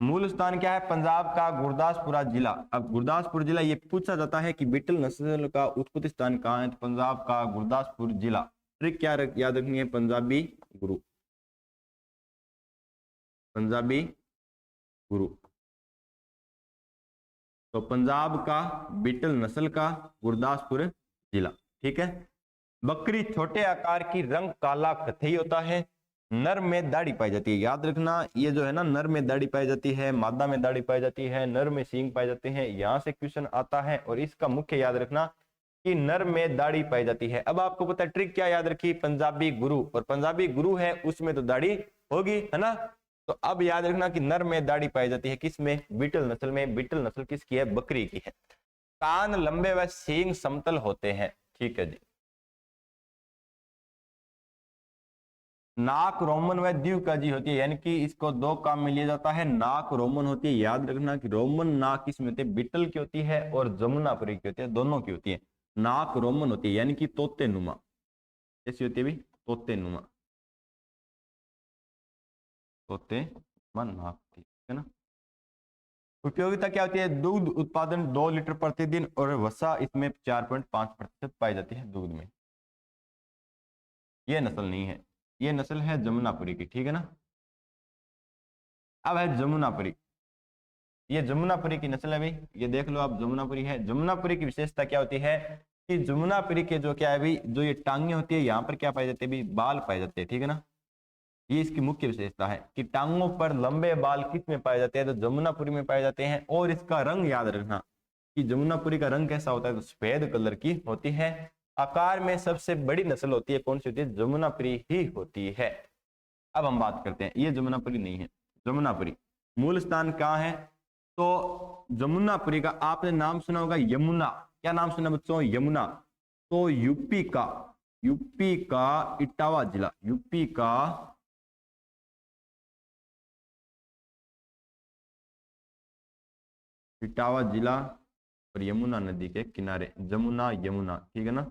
मूल स्थान क्या है? पंजाब का गुरदासपुरा जिला। अब गुरदासपुर जिला, ये पूछा जाता है कि बीटल नस्ल का उत्पत्ति स्थान कहाँ है? तो पंजाब का गुरदासपुर जिला। ट्रिक क्या याद रखनी है? पंजाबी गुरु, पंजाबी गुरु। तो पंजाब का बीटल नस्ल का गुरदासपुर जिला, ठीक है। बकरी छोटे आकार की, रंग काला कथई होता है, नर में दाढ़ी पाई जाती है। याद रखना ये जो है ना, नर में दाढ़ी पाई जाती है, मादा में दाढ़ी पाई जाती है, नर में सींग पाए जाते हैं, यहां से क्वेश्चन आता है। और इसका मुख्य याद रखना कि नर में दाढ़ी पाई जाती है। अब आपको पता है ट्रिक क्या याद रखी? पंजाबी गुरु, और पंजाबी गुरु है उसमें तो दाढ़ी होगी, है ना। तो अब याद रखना कि नर में दाढ़ी पाई जाती है, किसमें? बीटल नस्ल में। बीटल नस्ल किसकी है? बकरी की है। कान लंबे व सींग समतल होते हैं, ठीक है जी। नाक रोमन व द्विकाजी होती है, यानी कि इसको दो काम में लिया जाता है। नाक रोमन होती है, याद रखना कि रोमन नाक किसमें होती है? बीटल की होती है और जमुनापुरी की होती है, दोनों की होती है। नाक रोमन होती है यानी कि तोते नुमा। कैसी होती है भी? तोते नुमा, तोते नाक, ठीक है ना। उपयोगिता क्या होती है? दूध उत्पादन 2 लीटर प्रतिदिन, और वसा इसमें 4.5% पाई जाती है दूध में। ये नस्ल नहीं है, ये नस्ल है जमुनापुरी की, ठीक है ना। अब है जमुनापुरी। ये जमुनापुरी की नस्ल है भाई, ये देख लो आप, जमुनापुरी है। जमुनापुरी की विशेषता क्या होती है कि जमुनापुरी के जो क्या है भाई, जो ये टांगे होती है यहाँ पर क्या पाए जाते हैं भाई? बाल पाए जाते हैं, ठीक है ना। ये इसकी मुख्य विशेषता है कि टांगों पर लंबे बाल किस में पाए जाते हैं? तो जमुनापुरी में पाए जाते हैं। और इसका रंग याद रखना कि जमुनापुरी का रंग कैसा होता है? तो सफेद कलर की होती है। आकार में सबसे बड़ी नस्ल होती है, कौन सी होती है? जमुनापुरी ही होती है। अब हम बात करते हैं, ये जमुनापुरी नहीं है। जमुनापुरी मूल स्थान कहाँ है? तो जमुनापुरी का आपने नाम सुना होगा, यमुना। क्या नाम सुना बच्चों? यमुना। तो यूपी का इटावा जिला, यूपी का इटावा जिला, और यमुना नदी के किनारे, जमुना यमुना, ठीक है ना,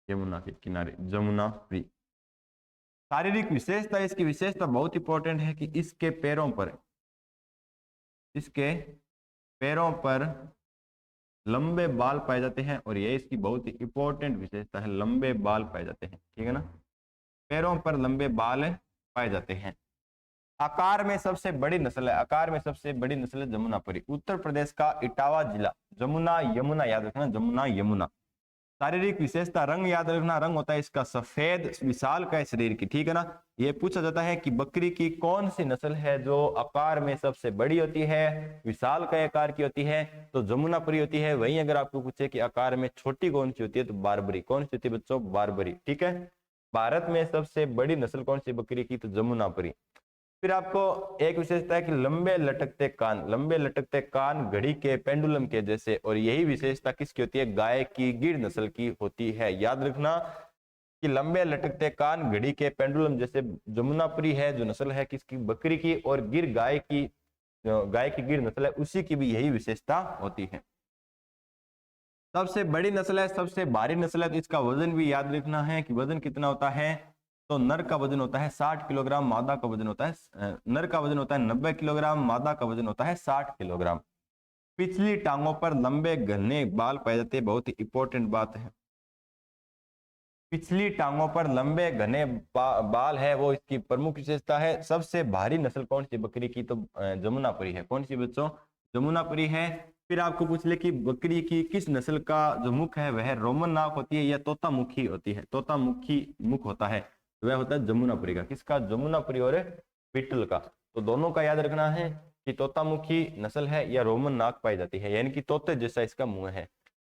यमुना के किनारे जमुनापुरी। शारीरिक विशेषता, इसकी विशेषता बहुत इंपॉर्टेंट है कि इसके पैरों पर लंबे बाल पाए जाते हैं, और ये इसकी बहुत ही इंपॉर्टेंट विशेषता है, लंबे बाल पाए जाते हैं, ठीक है ना। पैरों पर लंबे बाल पाए जाते हैं। आकार में सबसे बड़ी नस्ल है, आकार में सबसे बड़ी नस्ल है जमुनापुरी। उत्तर प्रदेश का इटावा जिला, जमुना यमुना, याद रखना, जमुना यमुना। शारीरिक विशेषता, रंग याद रखना, रंग होता है इसका सफेद, विशाल का शरीर की, ठीक है ना। ये पूछा जाता है कि बकरी की कौन सी नस्ल है जो आकार में सबसे बड़ी होती है, विशाल का आकार की होती है? तो जमुनापुरी होती है। वहीं अगर आपको पूछे कि आकार में छोटी कौन सी होती है, तो बारबरी। कौन सी होती है बच्चों? बारबरी, ठीक है। भारत में सबसे बड़ी नस्ल कौन सी बकरी की? तो जमुनापुरी। फिर आपको एक विशेषता है कि लंबे लटकते कान, लंबे लटकते कान घड़ी के पेंडुलम के जैसे, और यही विशेषता किसकी होती है? गाय की, गिर नस्ल की होती है। याद रखना कि लंबे लटकते कान घड़ी के पेंडुलम जैसे जमुनापुरी है जो नस्ल है किसकी? बकरी की, और गिर गाय की गिर नस्ल है उसी की भी यही विशेषता होती है। सबसे बड़ी नस्ल है, सबसे भारी नस्ल है, तो इसका वजन भी याद रखना है कि वजन कितना होता है। तो नर का वजन होता है 60 किलोग्राम, मादा का वजन होता है, नर का वजन होता है 90 किलोग्राम, मादा का वजन होता है 60 किलोग्राम। पिछली टांगों पर लंबे घने बाल पाए जाते हैं, बहुत ही इंपॉर्टेंट बात है। पिछली टांगों पर लंबे घने बाल है वो इसकी प्रमुख विशेषता है। सबसे भारी नस्ल कौन सी बकरी की? तो जमुनापुरी है। कौन सी बच्चों? जमुनापुरी है। फिर आपको पूछ ले कि बकरी की किस नस्ल का जो मुख है वह रोमन नाक होती है या तोता मुखी होती है? तोता मुखी मुख होता है, वह होता है जमुनापुरी का। किसका? जमुनापुरी और बीटल का। तो दोनों का याद रखना है कि तोता मुखी नस्ल है या रोमन नाक पाई जाती है, यानी कि तोते जैसा इसका मुंह है।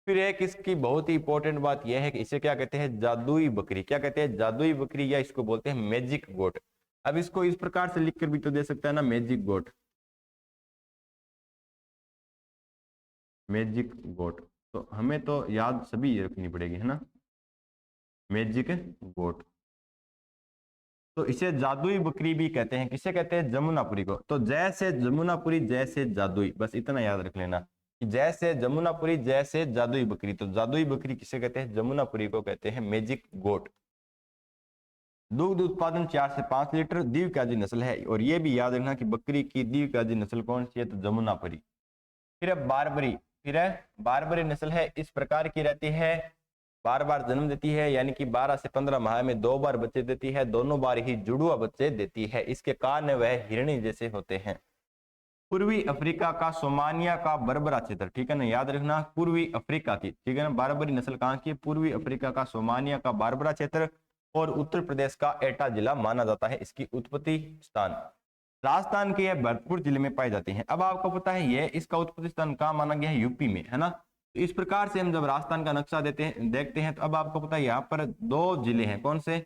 फिर एक इसकी बहुत ही इंपॉर्टेंट बात यह है कि इसे क्या कहते हैं? जादुई बकरी। क्या कहते हैं? जादुई बकरी, या इसको बोलते हैं मैजिक गोट। अब इसको इस प्रकार से लिखकर भी तो दे सकता है ना, मैजिक गोट, मैजिक गोट। तो हमें तो याद सभी रखनी पड़ेगी, है ना, मैजिक गोट। तो इसे जादुई बकरी भी कहते हैं। किसे कहते हैं? जमुनापुरी को। तो जैसे जमुनापुरी जैसे जादुई, बस इतना याद रख लेना कि जैसे जमुनापुरी जैसे जादुई बकरी। तो जादुई बकरी किसे कहते हैं? जमुनापुरी को कहते हैं मैजिक गोट। दुग्ध उत्पादन 4 से 5 लीटर, दीर्घकाजी नस्ल है। और ये भी याद रखना कि बकरी की दीर्घकाजी नस्ल कौन सी है? तो जमुनापुरी। फिर है बारबरी। फिर है बारबरी नस्ल है, इस प्रकार की रहती है, बार बार जन्म देती है, यानी कि 12 से 15 माह में 2 बार बच्चे देती है, दोनों बार ही जुड़वा बच्चे देती है। इसके कान वह हिरणी जैसे होते हैं। पूर्वी अफ्रीका का सोमानिया का बर्बरा क्षेत्र, ठीक है ना, याद रखना, पूर्वी अफ्रीका की, ठीक है ना। बारबरी नस्ल कहाँ की है? पूर्वी अफ्रीका का सोमानिया का बर्बरा क्षेत्र और उत्तर प्रदेश का एटा जिला माना जाता है इसकी उत्पत्ति स्थान। राजस्थान के यह भरतपुर जिले में पाए जाते हैं। अब आपको पता है ये इसका उत्पत्ति स्थान कहाँ माना गया है? यूपी में, है ना। तो इस प्रकार से हम जब राजस्थान का नक्शा देखते हैं तो अब आपको पता है यहाँ पर 2 जिले हैं। कौन से?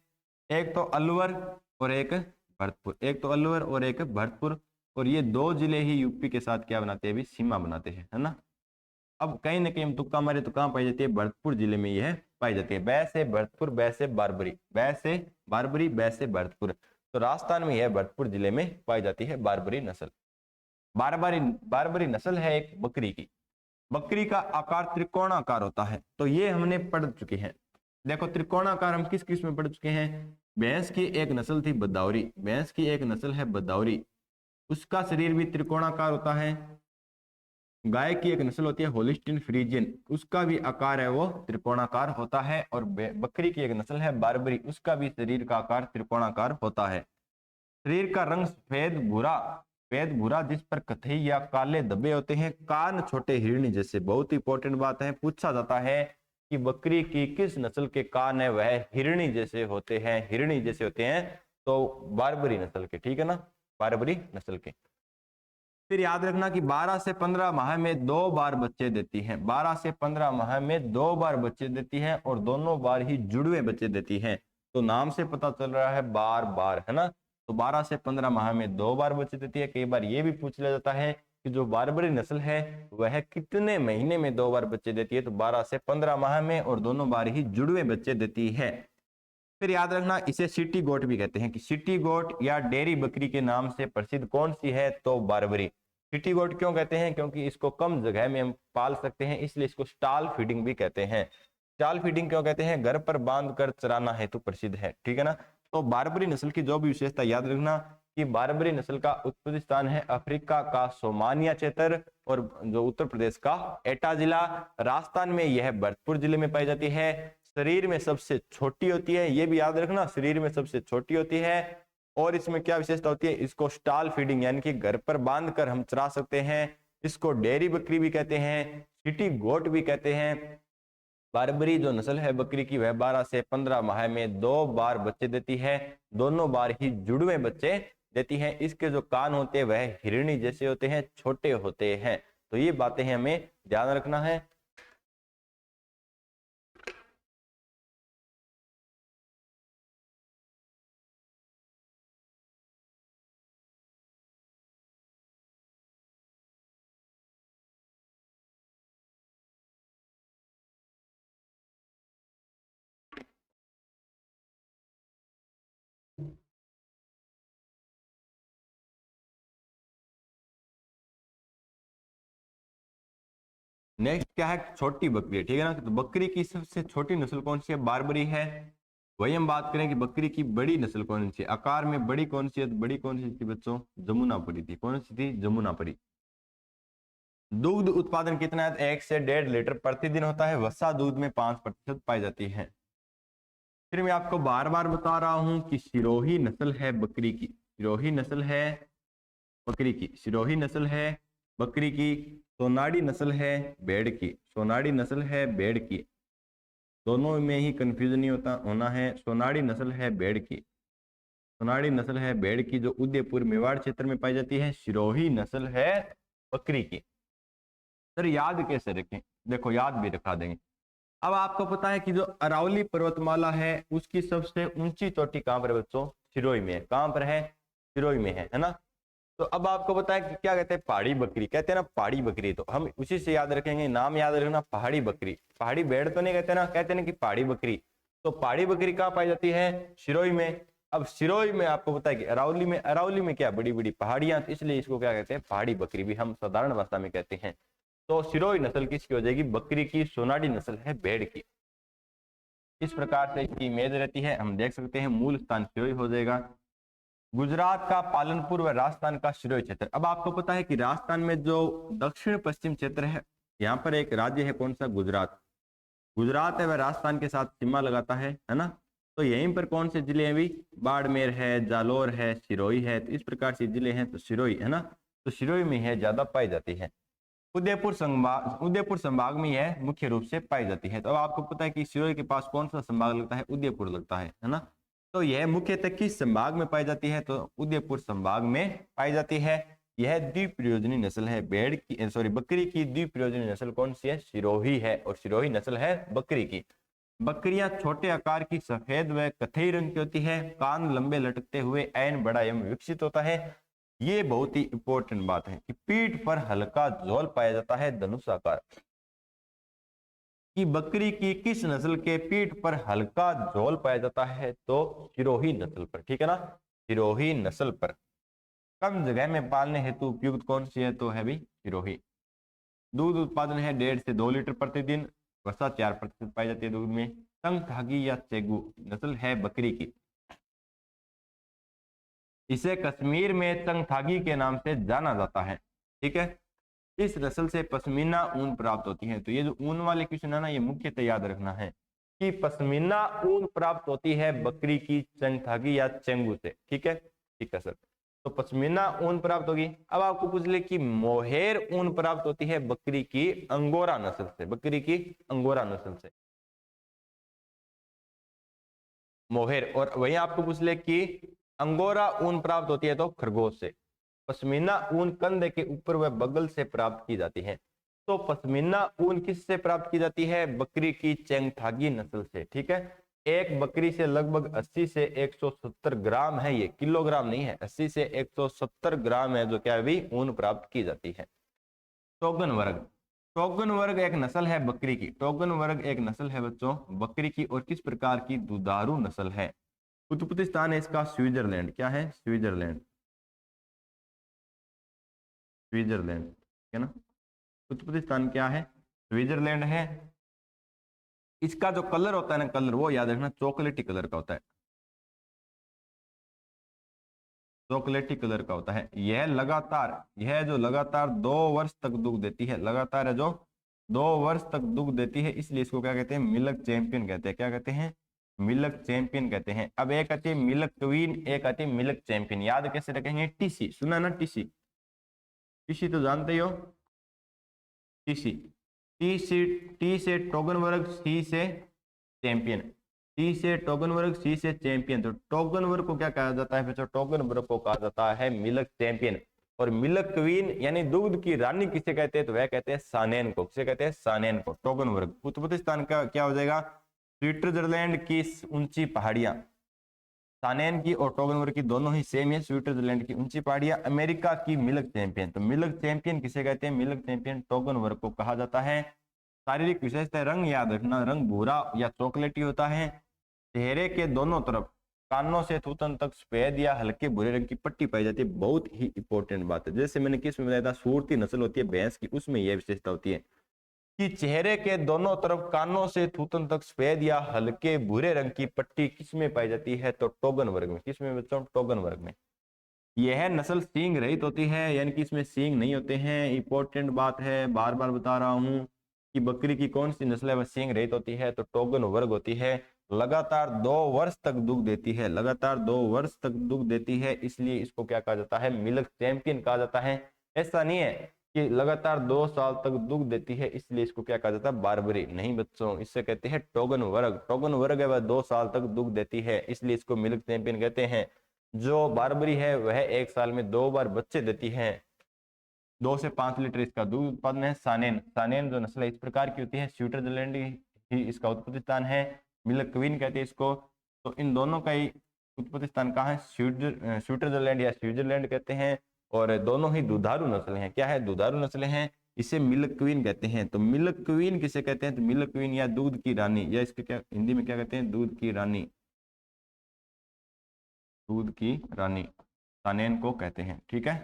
एक तो अलवर और एक भरतपुर। एक तो अलवर और एक भरतपुर, और ये 2 जिले ही यूपी के साथ क्या बनाते हैं? अभी सीमा बनाते हैं, है ना। अब कहीं ना कहीं हम तुक्का मारे तो कहाँ पाई जाती है? भरतपुर जिले में यह पाई जाती है। बै से भरतपुर, बै से बारबरी, बै से बारबरी, बै से भरतपुर। तो राजस्थान में यह भरतपुर जिले में पाई जाती है बारबरी नस्ल। बारबरी बारबरी नस्ल है एक बकरी की। बकरी का आकार त्रिकोणाकार होता है, तो ये हमने पढ़ चुके हैं। देखो त्रिकोणाकार हम किस किस में पढ़ चुके हैं? भैंस की एक नस्ल थी बदावरी, भैंस की एक नस्ल है बदावरी, उसका शरीर भी त्रिकोणाकार होता है। गाय की एक नस्ल होती है होलिस्टीन फ्रीजियन, उसका भी आकार है वो त्रिकोणाकार होता है। और बकरी की एक नस्ल है बारबरी, उसका भी शरीर का आकार त्रिकोणाकार होता है। शरीर का रंग सफेद भूरा जिस पर कथई या काले धब्बे होते हैं। कान छोटे हिरणी जैसे। बहुत इंपॉर्टेंट बात है, पूछा जाता है कि बकरी की किस नस्ल के कान है वह हिरणी जैसे होते हैं? हिरणी जैसे होते हैं तो बारबरी नस्ल के, ठीक है ना, बारबरी नस्ल के। फिर याद रखना कि 12 से 15 माह में 2 बार बच्चे देती है। 12 से 15 माह में 2 बार बच्चे देती है और दोनों बार ही जुड़वे बच्चे देती है। तो नाम से पता चल रहा है बार बार, है ना। तो 12 से 15 माह में 2 बार बच्चे देती है। कई बार ये भी पूछ लिया जाता है कि जो बारबरी नस्ल है वह कितने महीने में 2 बार बच्चे देती है? तो 12 से 15 माह में, और दोनों बार ही जुड़वे बच्चे देती है। फिर याद रखना इसे सिटी गोट भी कहते हैं, कि सिटी गोट या डेयरी बकरी के नाम से प्रसिद्ध कौन सी है? तो बारबरी। सिटी गोट क्यों कहते हैं? क्योंकि इसको कम जगह में हम पाल सकते हैं, इसलिए इसको स्टॉल फीडिंग भी कहते हैं। स्टॉल फीडिंग क्यों कहते हैं? घर पर बांध कर चराना हेतु प्रसिद्ध है, ठीक है ना। तो बारबरी नस्ल की जो भी विशेषता याद रखना कि बारबरी नस्ल का उत्पत्ति स्थान है अफ्रीका का सोमानिया क्षेत्र और जो उत्तर प्रदेश का एटा जिला। राजस्थान में यह भरतपुर जिले में पाई जाती है। शरीर में सबसे छोटी होती है, ये भी याद रखना, शरीर में सबसे छोटी होती है। और इसमें क्या विशेषता होती है? इसको स्टॉल फीडिंग यानी कि घर पर बांध कर हम चरा सकते हैं। इसको डेयरी बकरी भी कहते हैं, सिटी गोट भी कहते हैं। बारबरी जो नस्ल है बकरी की वह 12 से 15 माह में 2 बार बच्चे देती है, दोनों बार ही जुड़वे बच्चे देती है। इसके जो कान होते हैं वह हिरणी जैसे होते हैं, छोटे होते हैं। तो ये बातें हमें ध्यान रखना है। नेक्स्ट क्या है? छोटी बकरी, ठीक है ना। तो बकरी की सबसे छोटी नस्ल कौन सी है? बारबरी है। वही हम बात करें कि बकरी की बड़ी नस्ल कौन सी है, आकार में बड़ी कौन सी है? तो बड़ी कौन सी थी बच्चों? जमुनापुरी थी। कौन सी थी? जमुनापुरी। दुग्ध उत्पादन कितना है? 1 से 1.5 लीटर प्रतिदिन होता है। वसा दूध में 5% पाई जाती है। फिर मैं आपको बार बार बता रहा हूं कि सिरोही नस्ल है बकरी की, सिरोही नस्ल है बकरी की, सिरोही नस्ल है बकरी की, सोनाड़ी नस्ल है भेड़ की, सोनाड़ी नस्ल है भेड़ की, दोनों में ही कंफ्यूजन नहीं होना है। सोनाड़ी नस्ल है भेड़ की, सोनाड़ी नस्ल है भेड़ की जो उदयपुर मेवाड़ क्षेत्र में पाई जाती है। सिरोही नस्ल है बकरी की। सर याद कैसे रखें? देखो याद भी रखा देंगे। अब आपको पता है कि जो अरावली पर्वतमाला है उसकी सबसे ऊंची चोटी कहां पर है बच्चों? सिरोही में है। कहां पर है? सिरोही में है ना। तो अब आपको पता है कि क्या कहते हैं? पहाड़ी बकरी कहते हैं ना, पहाड़ी बकरी। तो हम उसी से याद रखेंगे, नाम याद रखना पहाड़ी बकरी। पहाड़ी भेड़ तो नहीं कहते ना, कहते ना कि पहाड़ी बकरी। तो पहाड़ी बकरी कहाँ पाई जाती है? सिरोही में। अब सिरोही में आपको पता है कि अरावली में क्या बड़ी बड़ी पहाड़ियां, तो इसलिए इसको क्या कहते हैं? पहाड़ी बकरी भी हम साधारण भाषा में कहते हैं। तो सिरोही नस्ल किसकी हो जाएगी? बकरी की। सोनाड़ी नस्ल है भेड़ की। इस प्रकार से इसकी इमेज रहती है, हम देख सकते हैं। मूल स्थान सिरोही हो जाएगा। गुजरात का पालनपुर व राजस्थान का सिरोही क्षेत्र। अब आपको पता है कि राजस्थान में जो दक्षिण पश्चिम क्षेत्र है, यहाँ पर एक राज्य है, कौन सा? गुजरात। गुजरात है वह राजस्थान के साथ सीमा लगाता है ना। तो यहीं पर कौन से जिले हैं भी? बाड़मेर है, जालोर है, सिरोही है। तो इस प्रकार से जिले हैं, तो सिरोही है ना। तो सिरोही में है ज्यादा पाई जाती है। उदयपुर संभाग में यह मुख्य रूप से पाई जाती है। तो अब आपको पता है कि सिरोही के पास कौन सा संभाग लगता है? उदयपुर लगता है ना। तो यह मुख्यतः किस संभाग में पाई जाती है? तो उदयपुर संभाग में पाई जाती है। यह द्विप्रयोजनी नस्ल है भेड़ की, सॉरी बकरी की द्विप्रयोजनी नस्ल कौन सी है? सिरोही है। और सिरोही नस्ल है बकरी की। बकरियां छोटे आकार की, सफेद व कथई रंग की होती है। कान लंबे लटकते हुए, ऐन बड़ा एवं विकसित होता है। ये बहुत ही इंपॉर्टेंट बात है कि पीठ पर हल्का झोल पाया जाता है धनुषाकार। कि बकरी की किस नस्ल के पीठ पर हल्का झोल पाया जाता है? तो सिरोही नस्ल पर। ठीक है ना, सिरोही नस्ल पर। कम जगह में पालने हेतु उपयुक्त कौन सी है? तो है भी सिरोही। दूध उत्पादन है 1.5 से 2 लीटर प्रतिदिन। वसा 4% पाई जाती है दूध में। तंगधागी या चेगू नस्ल है बकरी की। इसे कश्मीर में तंगधागी के नाम से जाना जाता है। ठीक है। इस नस्ल से पश्मीना ऊन प्राप्त होती है। तो ये जो ऊन वाले क्वेश्चन है ना, ये मुख्यतः याद रखना है कि पश्मीना ऊन प्राप्त होती है बकरी की चंगथागी या चेंगू से। ठीक है, ठीक है सर। तो पश्मीना ऊन प्राप्त होगी। अब आपको पूछ ले कि मोहेर ऊन प्राप्त होती है बकरी की अंगोरा नस्ल से, बकरी की अंगोरा नस्ल से मोहेर। और वहीं आपको पूछ ले कि अंगोरा ऊन प्राप्त होती है तो खरगोश से। पश्मीना ऊन कंधे के ऊपर व बगल से प्राप्त की जाती है। तो पश्मीना ऊन किससे प्राप्त की जाती है? बकरी की चेंगथागी नस्ल से। ठीक है। एक बकरी से लगभग 80 से 170 ग्राम है, ये किलोग्राम नहीं है, 80 से 170 ग्राम है जो क्या भी ऊन प्राप्त की जाती है। टोगन वर्ग। टोगन वर्ग एक नस्ल है बकरी की। टोगन वर्ग एक नस्ल है बच्चों बकरी की। और किस प्रकार की? दुधारू नस्ल है। उत्पत्ति स्थान है इसका स्विट्जरलैंड। क्या है? Switzerland, Switzerland. है ना। उत्पत्ति स्थान क्या है? स्विट्जरलैंड है। इसका जो कलर होता है ना, कलर वो याद रखना चॉकलेटी कलर का होता है, चॉकलेटी कलर का होता है। यह जो लगातार 2 वर्ष तक दूध देती है, लगातार है जो 2 वर्ष तक दूध देती है, इसलिए इसको क्या कहते हैं? मिल्क चैंपियन कहते हैं। क्या कहते हैं? मिल्क चैंपियन कहते हैं। अब एक आती है मिल्क क्वीन, एक आती है मिल्क चैंपियन। याद कैसे रखेंगे? टीसी सुना ना, टीसी, टीसी तो जानते ही हो। टीसी, टी से टोगन वर्ग, सी से चैंपियन। टी से टोगन वर्ग, सी से चैंपियन। तो टोगन वर्ग को क्या कहा जाता है बच्चों? टोगन वर्ग को कहा जाता है मिल्क चैंपियन। और मिल्क क्वीन यानी दूध की रानी किसे कहते हैं? तो वह कहते हैं सानेन को। किसे कहते हैं? सानेन को। टोगन वर्ग। उत्पत्ति स्थान का क्या हो जाएगा? स्विट्जरलैंड की ऊंची पहाड़ियां। सानेन की और टोगन वर्ग की दोनों ही सेम है। स्विट्जरलैंड की ऊंची पहाड़ियां, अमेरिका की मिल्क चैंपियन। तो मिल्क चैंपियन किसे कहते हैं? मिल्क चैंपियन टोगन वर्ग को कहा जाता है। शारीरिक विशेषता, रंग याद रखना, रंग भूरा या चॉकलेटी होता है। चेहरे के दोनों तरफ कानों से थूथन तक सफेद या हल्के भूरे रंग की पट्टी पाई जाती है। बहुत ही इंपॉर्टेंट बात है। जैसे मैंने किस में बताया था, सूरती नस्ल होती है भैंस की, उसमें यह विशेषता होती है कि चेहरे के दोनों तरफ कानों से थूथन तक सफेद या हल्के भूरे रंग की पट्टी किसमें पाई जाती है? तो टोगन वर्ग में। किसमें बच्चों? टोगन वर्ग में। यह नस्ल सींग रहित होती है, यानी कि इसमें सींग नहीं होते हैं। इंपॉर्टेंट बात है, बार बार बता रहा हूं कि बकरी की कौन सी नस्ल है वह सींग रहित होती है, तो टोगन वर्ग होती है। लगातार 2 वर्ष तक दूध देती है, लगातार 2 वर्ष तक दूध देती है, इसलिए इसको क्या कहा जाता है, मिल्क चैंपियन कहा जाता है। ऐसा नहीं है कि लगातार 2 साल तक दूध देती है इसलिए इसको क्या कहा जाता है, बारबरी। नहीं बच्चों, इससे कहते हैं टोगन वर्ग। टोगन वर्ग है वह 2 साल तक दूध देती है, इसलिए इसको मिल्क चैंपियन कहते हैं। जो बारबरी है वह 1 साल में 2 बार बच्चे देती है। 2 से 5 लीटर इसका दूध उत्पादन है। सानेन, सानेन जो नस्ल है इस प्रकार की होती है, स्विट्जरलैंड ही इसका उत्पत्ति स्थान है। मिल्क क्वीन कहते हैं इसको। तो इन दोनों का ही उत्पत्ति स्थान कहाँ है, स्विट्जरलैंड या स्विट्जरलैंड कहते हैं। और दोनों ही दुधारू नस्ल हैं। क्या है, दुधारू नस्लें हैं, इसे मिल्क क्वीन कहते हैं। तो मिल्क क्वीन किसे कहते हैं, तो मिल्क क्वीन या दूध की रानी, या इसके क्या हिंदी में क्या कहते हैं, दूध की रानी, दूध की रानी सानेन को कहते हैं। ठीक है।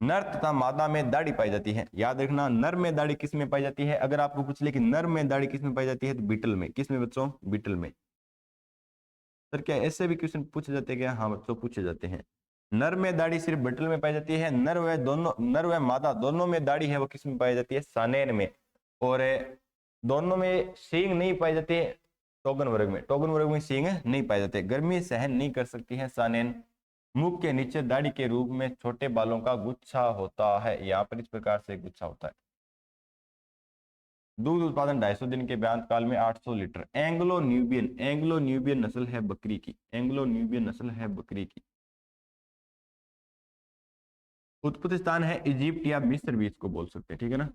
नर तथा मादा में दाढ़ी पाई जाती है। याद रखना, नर में दाढ़ी किस में पाई जाती है। अगर आपको पूछ ले कि नर में दाढ़ी किस में पाई जाती है, तो बीटल में। किस में बच्चों, बीटल में। सर क्या ऐसे भी क्वेश्चन पूछे जाते हैं क्या, हाँ बच्चों पूछे जाते हैं। नर में दाढ़ी सिर्फ बीटल में पाई जाती है। नर व मादा दोनों में दाढ़ी है वो किस में पाई जाती है, सानेन में। और दोनों में सींग नहीं पाई जाती है, टोगन वर्ग में। टोगन वर्ग में सींग नहीं पाए जाते। गर्मी सहन नहीं कर सकती है सानेन। मुख के नीचे दाढ़ी के रूप में छोटे बालों का गुच्छा होता है। यहाँ पर इस प्रकार से गुच्छा होता है। दूध उत्पादन 250 दिन के ब्यांत काल में 800 litre. Anglo Nubian, Anglo Nubian नस्ल है बकरी की, एंग्लो न्यूबियन नस्ल है बकरी की। उत्पत्ति स्थान है इजिप्ट या मिस्र भी इसको बोल सकते हैं। ठीक है ना।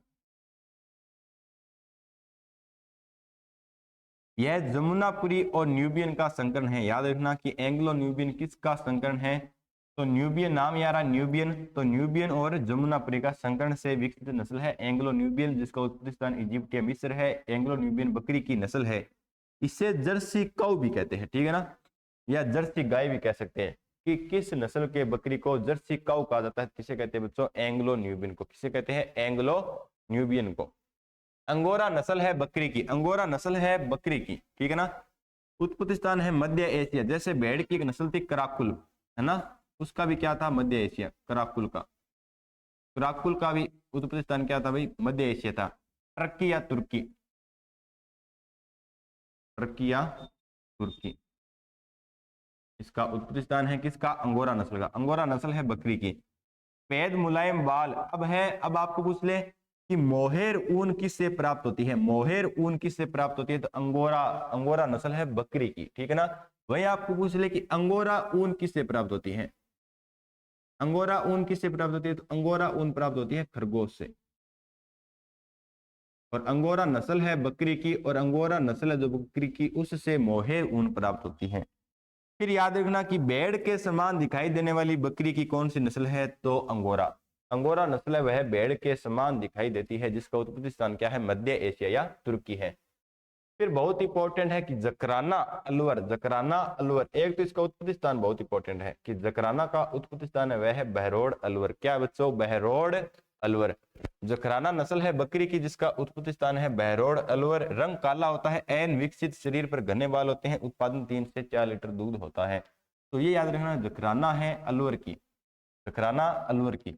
यह जमुनापुरी और न्यूबियन का संकरण है। याद रखना कि एंग्लो न्यूबियन किसका संकरण है, तो न्यूबियन नाम यार न्यूबियन, तो न्यूबियन और जमुनापुरी का संकरण से विकसित नस्ल है एंग्लो न्यूबियन, जिसका उत्पत्ति स्थान इजिप्ट या मिस्र है। एंग्लो न्यूबियन बकरी की नस्ल है। इसे जर्सी काऊ भी कहते हैं। ठीक है ना, या जर्सी गाय भी कह सकते हैं। कि किस नस्ल के बकरी को जर्सी काऊ कहा जाता है, किसे कहते हैं बच्चों, एंग्लो न्यूबियन को। किसे कहते हैं, एंग्लो न्यूबियन को। अंगोरा नस्ल है बकरी की, अंगोरा नस्ल है बकरी की। ठीक है ना। उत्पत्ति स्थान है मध्य एशिया। जैसे भेड़ की एक नस्ल थी कराकुल, है ना, उसका भी क्या था, मध्य एशिया। कराकुल का, कराकुल का भी उत्पत्ति स्थान क्या था भाई, मध्य एशिया था। टर्की या तुर्की, टर्की या तुर्की, इसका उत्पत्ति स्थान है किसका, अंगोरा नस्ल का। अंगोरा नस्ल है बकरी की। पैद मुलायम बाल। अब है, अब आपको पूछ ले कि मोहेर ऊन किससे प्राप्त होती है, मोहेर ऊन किससे प्राप्त होती है, तो अंगोरा, अंगोरा नस्ल है बकरी की। ठीक है ना। वही आपको पूछ ले कि अंगोरा ऊन किससे प्राप्त होती है, अंगोरा ऊन किससे प्राप्त होती है, तो अंगोरा ऊन प्राप्त होती है खरगोश से। और अंगोरा नस्ल है बकरी की, और अंगोरा नस्ल है जो बकरी की, उससे मोहेर ऊन प्राप्त होती है। फिर याद रखना कि भेड़ के समान दिखाई देने वाली बकरी की कौन सी नस्ल है, तो अंगोरा। अंगोरा नस्ल है वह भेड़ के समान दिखाई देती है, जिसका उत्पत्ति स्थान क्या है, मध्य एशिया या तुर्की है। फिर बहुत इंपॉर्टेंट है कि जकराना अलवर, जकराना अलवर। एक तो इसका उत्पत्ति स्थान बहुत इंपॉर्टेंट है कि जकराना का उत्पत्ति स्थान है वह है बहरोड अलवर। क्या बच्चों, बहरोड अलवर। जकराना नस्ल है बकरी की, जिसका उत्पत्ति स्थान है बहरोड अलवर। रंग काला होता है, एन विकसित, शरीर पर घने बाल होते हैं। उत्पादन 3 से 4 लीटर दूध होता है। तो ये याद रखना, जकराना है अलवर की, जकराना अलवर की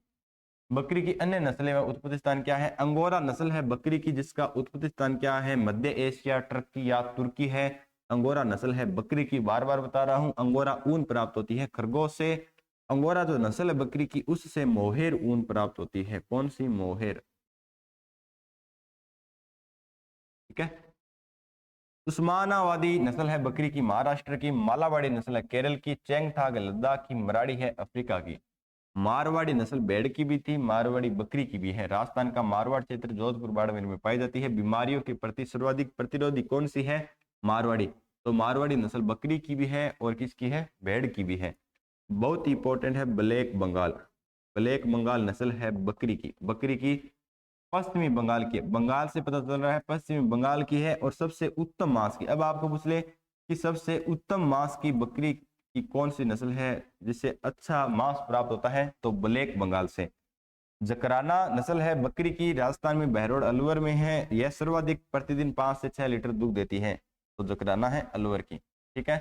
बकरी की। अन्य नस्लें में उत्पत्ति स्थान क्या है, अंगोरा नस्ल है बकरी की, जिसका उत्पत्ति स्थान क्या है, मध्य एशिया, टर्की या तुर्की है। अंगोरा नस्ल है बकरी की, बार बार बता रहा हूं। अंगोरा ऊन प्राप्त होती है खरगोश से। अंगोरा जो नस्ल है बकरी की, उससे मोहेर ऊन प्राप्त होती है। कौन सी, मोहेर। ठीक है। उस्मानाबादी नस्ल है बकरी की, महाराष्ट्र की। मालाबाड़ी नस्ल है केरल की। चेंगथाग लद्दाख की। मराड़ी है अफ्रीका की। मारवाड़ी नस्ल भेड़ की भी थी, मारवाड़ी बकरी की भी है। राजस्थान का मारवाड़ क्षेत्र जोधपुर बाड़मेर में पाई जाती है। बीमारियों के प्रति सर्वाधिक प्रतिरोधी कौन सी है, मारवाड़ी। तो मारवाड़ी नस्ल बकरी की भी है और किसकी है, भेड़ की भी है। बहुत इंपॉर्टेंट है ब्लैक बंगाल, ब्लैक बंगाल नस्ल है बकरी की, बकरी की पश्चिमी बंगाल की। बंगाल से पता चल रहा है पश्चिमी बंगाल की है, और सबसे उत्तम मांस की। अब आपको पूछ ले कि सबसे उत्तम मांस की बकरी की कौन सी नस्ल है जिससे अच्छा मांस प्राप्त होता है, तो ब्लैक बंगाल से। जकराना नस्ल है बकरी की, राजस्थान में बहरोड अलवर में है। यह सर्वाधिक प्रतिदिन 5 से 6 लीटर दूध देती है। तो जकराना है अलवर की। ठीक है।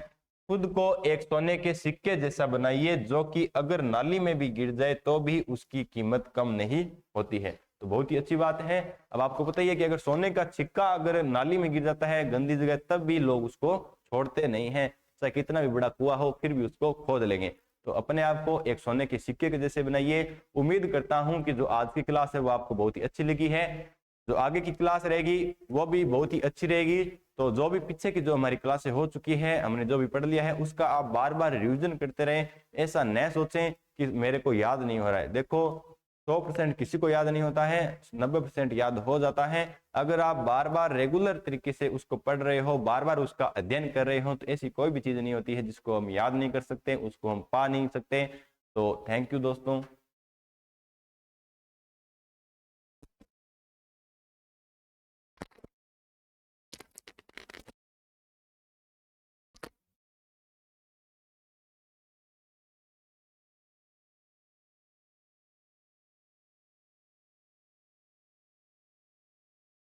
खुद को एक सोने के सिक्के जैसा बनाइए जो कि अगर नाली में भी गिर जाए तो भी उसकी कीमत कम नहीं होती है। तो बहुत ही अच्छी बात है। अब आपको पता ही है कि अगर सोने का सिक्का अगर नाली में गिर जाता है गंदी जगह, तब भी लोग उसको छोड़ते नहीं हैं, चाहे कितना भी बड़ा कुआं हो फिर भी उसको खोद लेंगे। तो अपने आप को एक सोने के सिक्के के जैसे बनाइए। उम्मीद करता हूं कि जो आज की क्लास है वो आपको बहुत ही अच्छी लगी है, जो आगे की क्लास रहेगी वो भी बहुत ही अच्छी रहेगी। तो जो भी पीछे की जो हमारी क्लासें हो चुकी है, हमने जो भी पढ़ लिया है, उसका आप बार बार रिवीजन करते रहें। ऐसा न सोचें कि मेरे को याद नहीं हो रहा है। देखो 100% किसी को याद नहीं होता है, 90% याद हो जाता है। अगर आप बार बार रेगुलर तरीके से उसको पढ़ रहे हो, बार बार उसका अध्ययन कर रहे हो, तो ऐसी कोई भी चीज नहीं होती है जिसको हम याद नहीं कर सकते, उसको हम पा नहीं सकते। तो थैंक यू दोस्तों।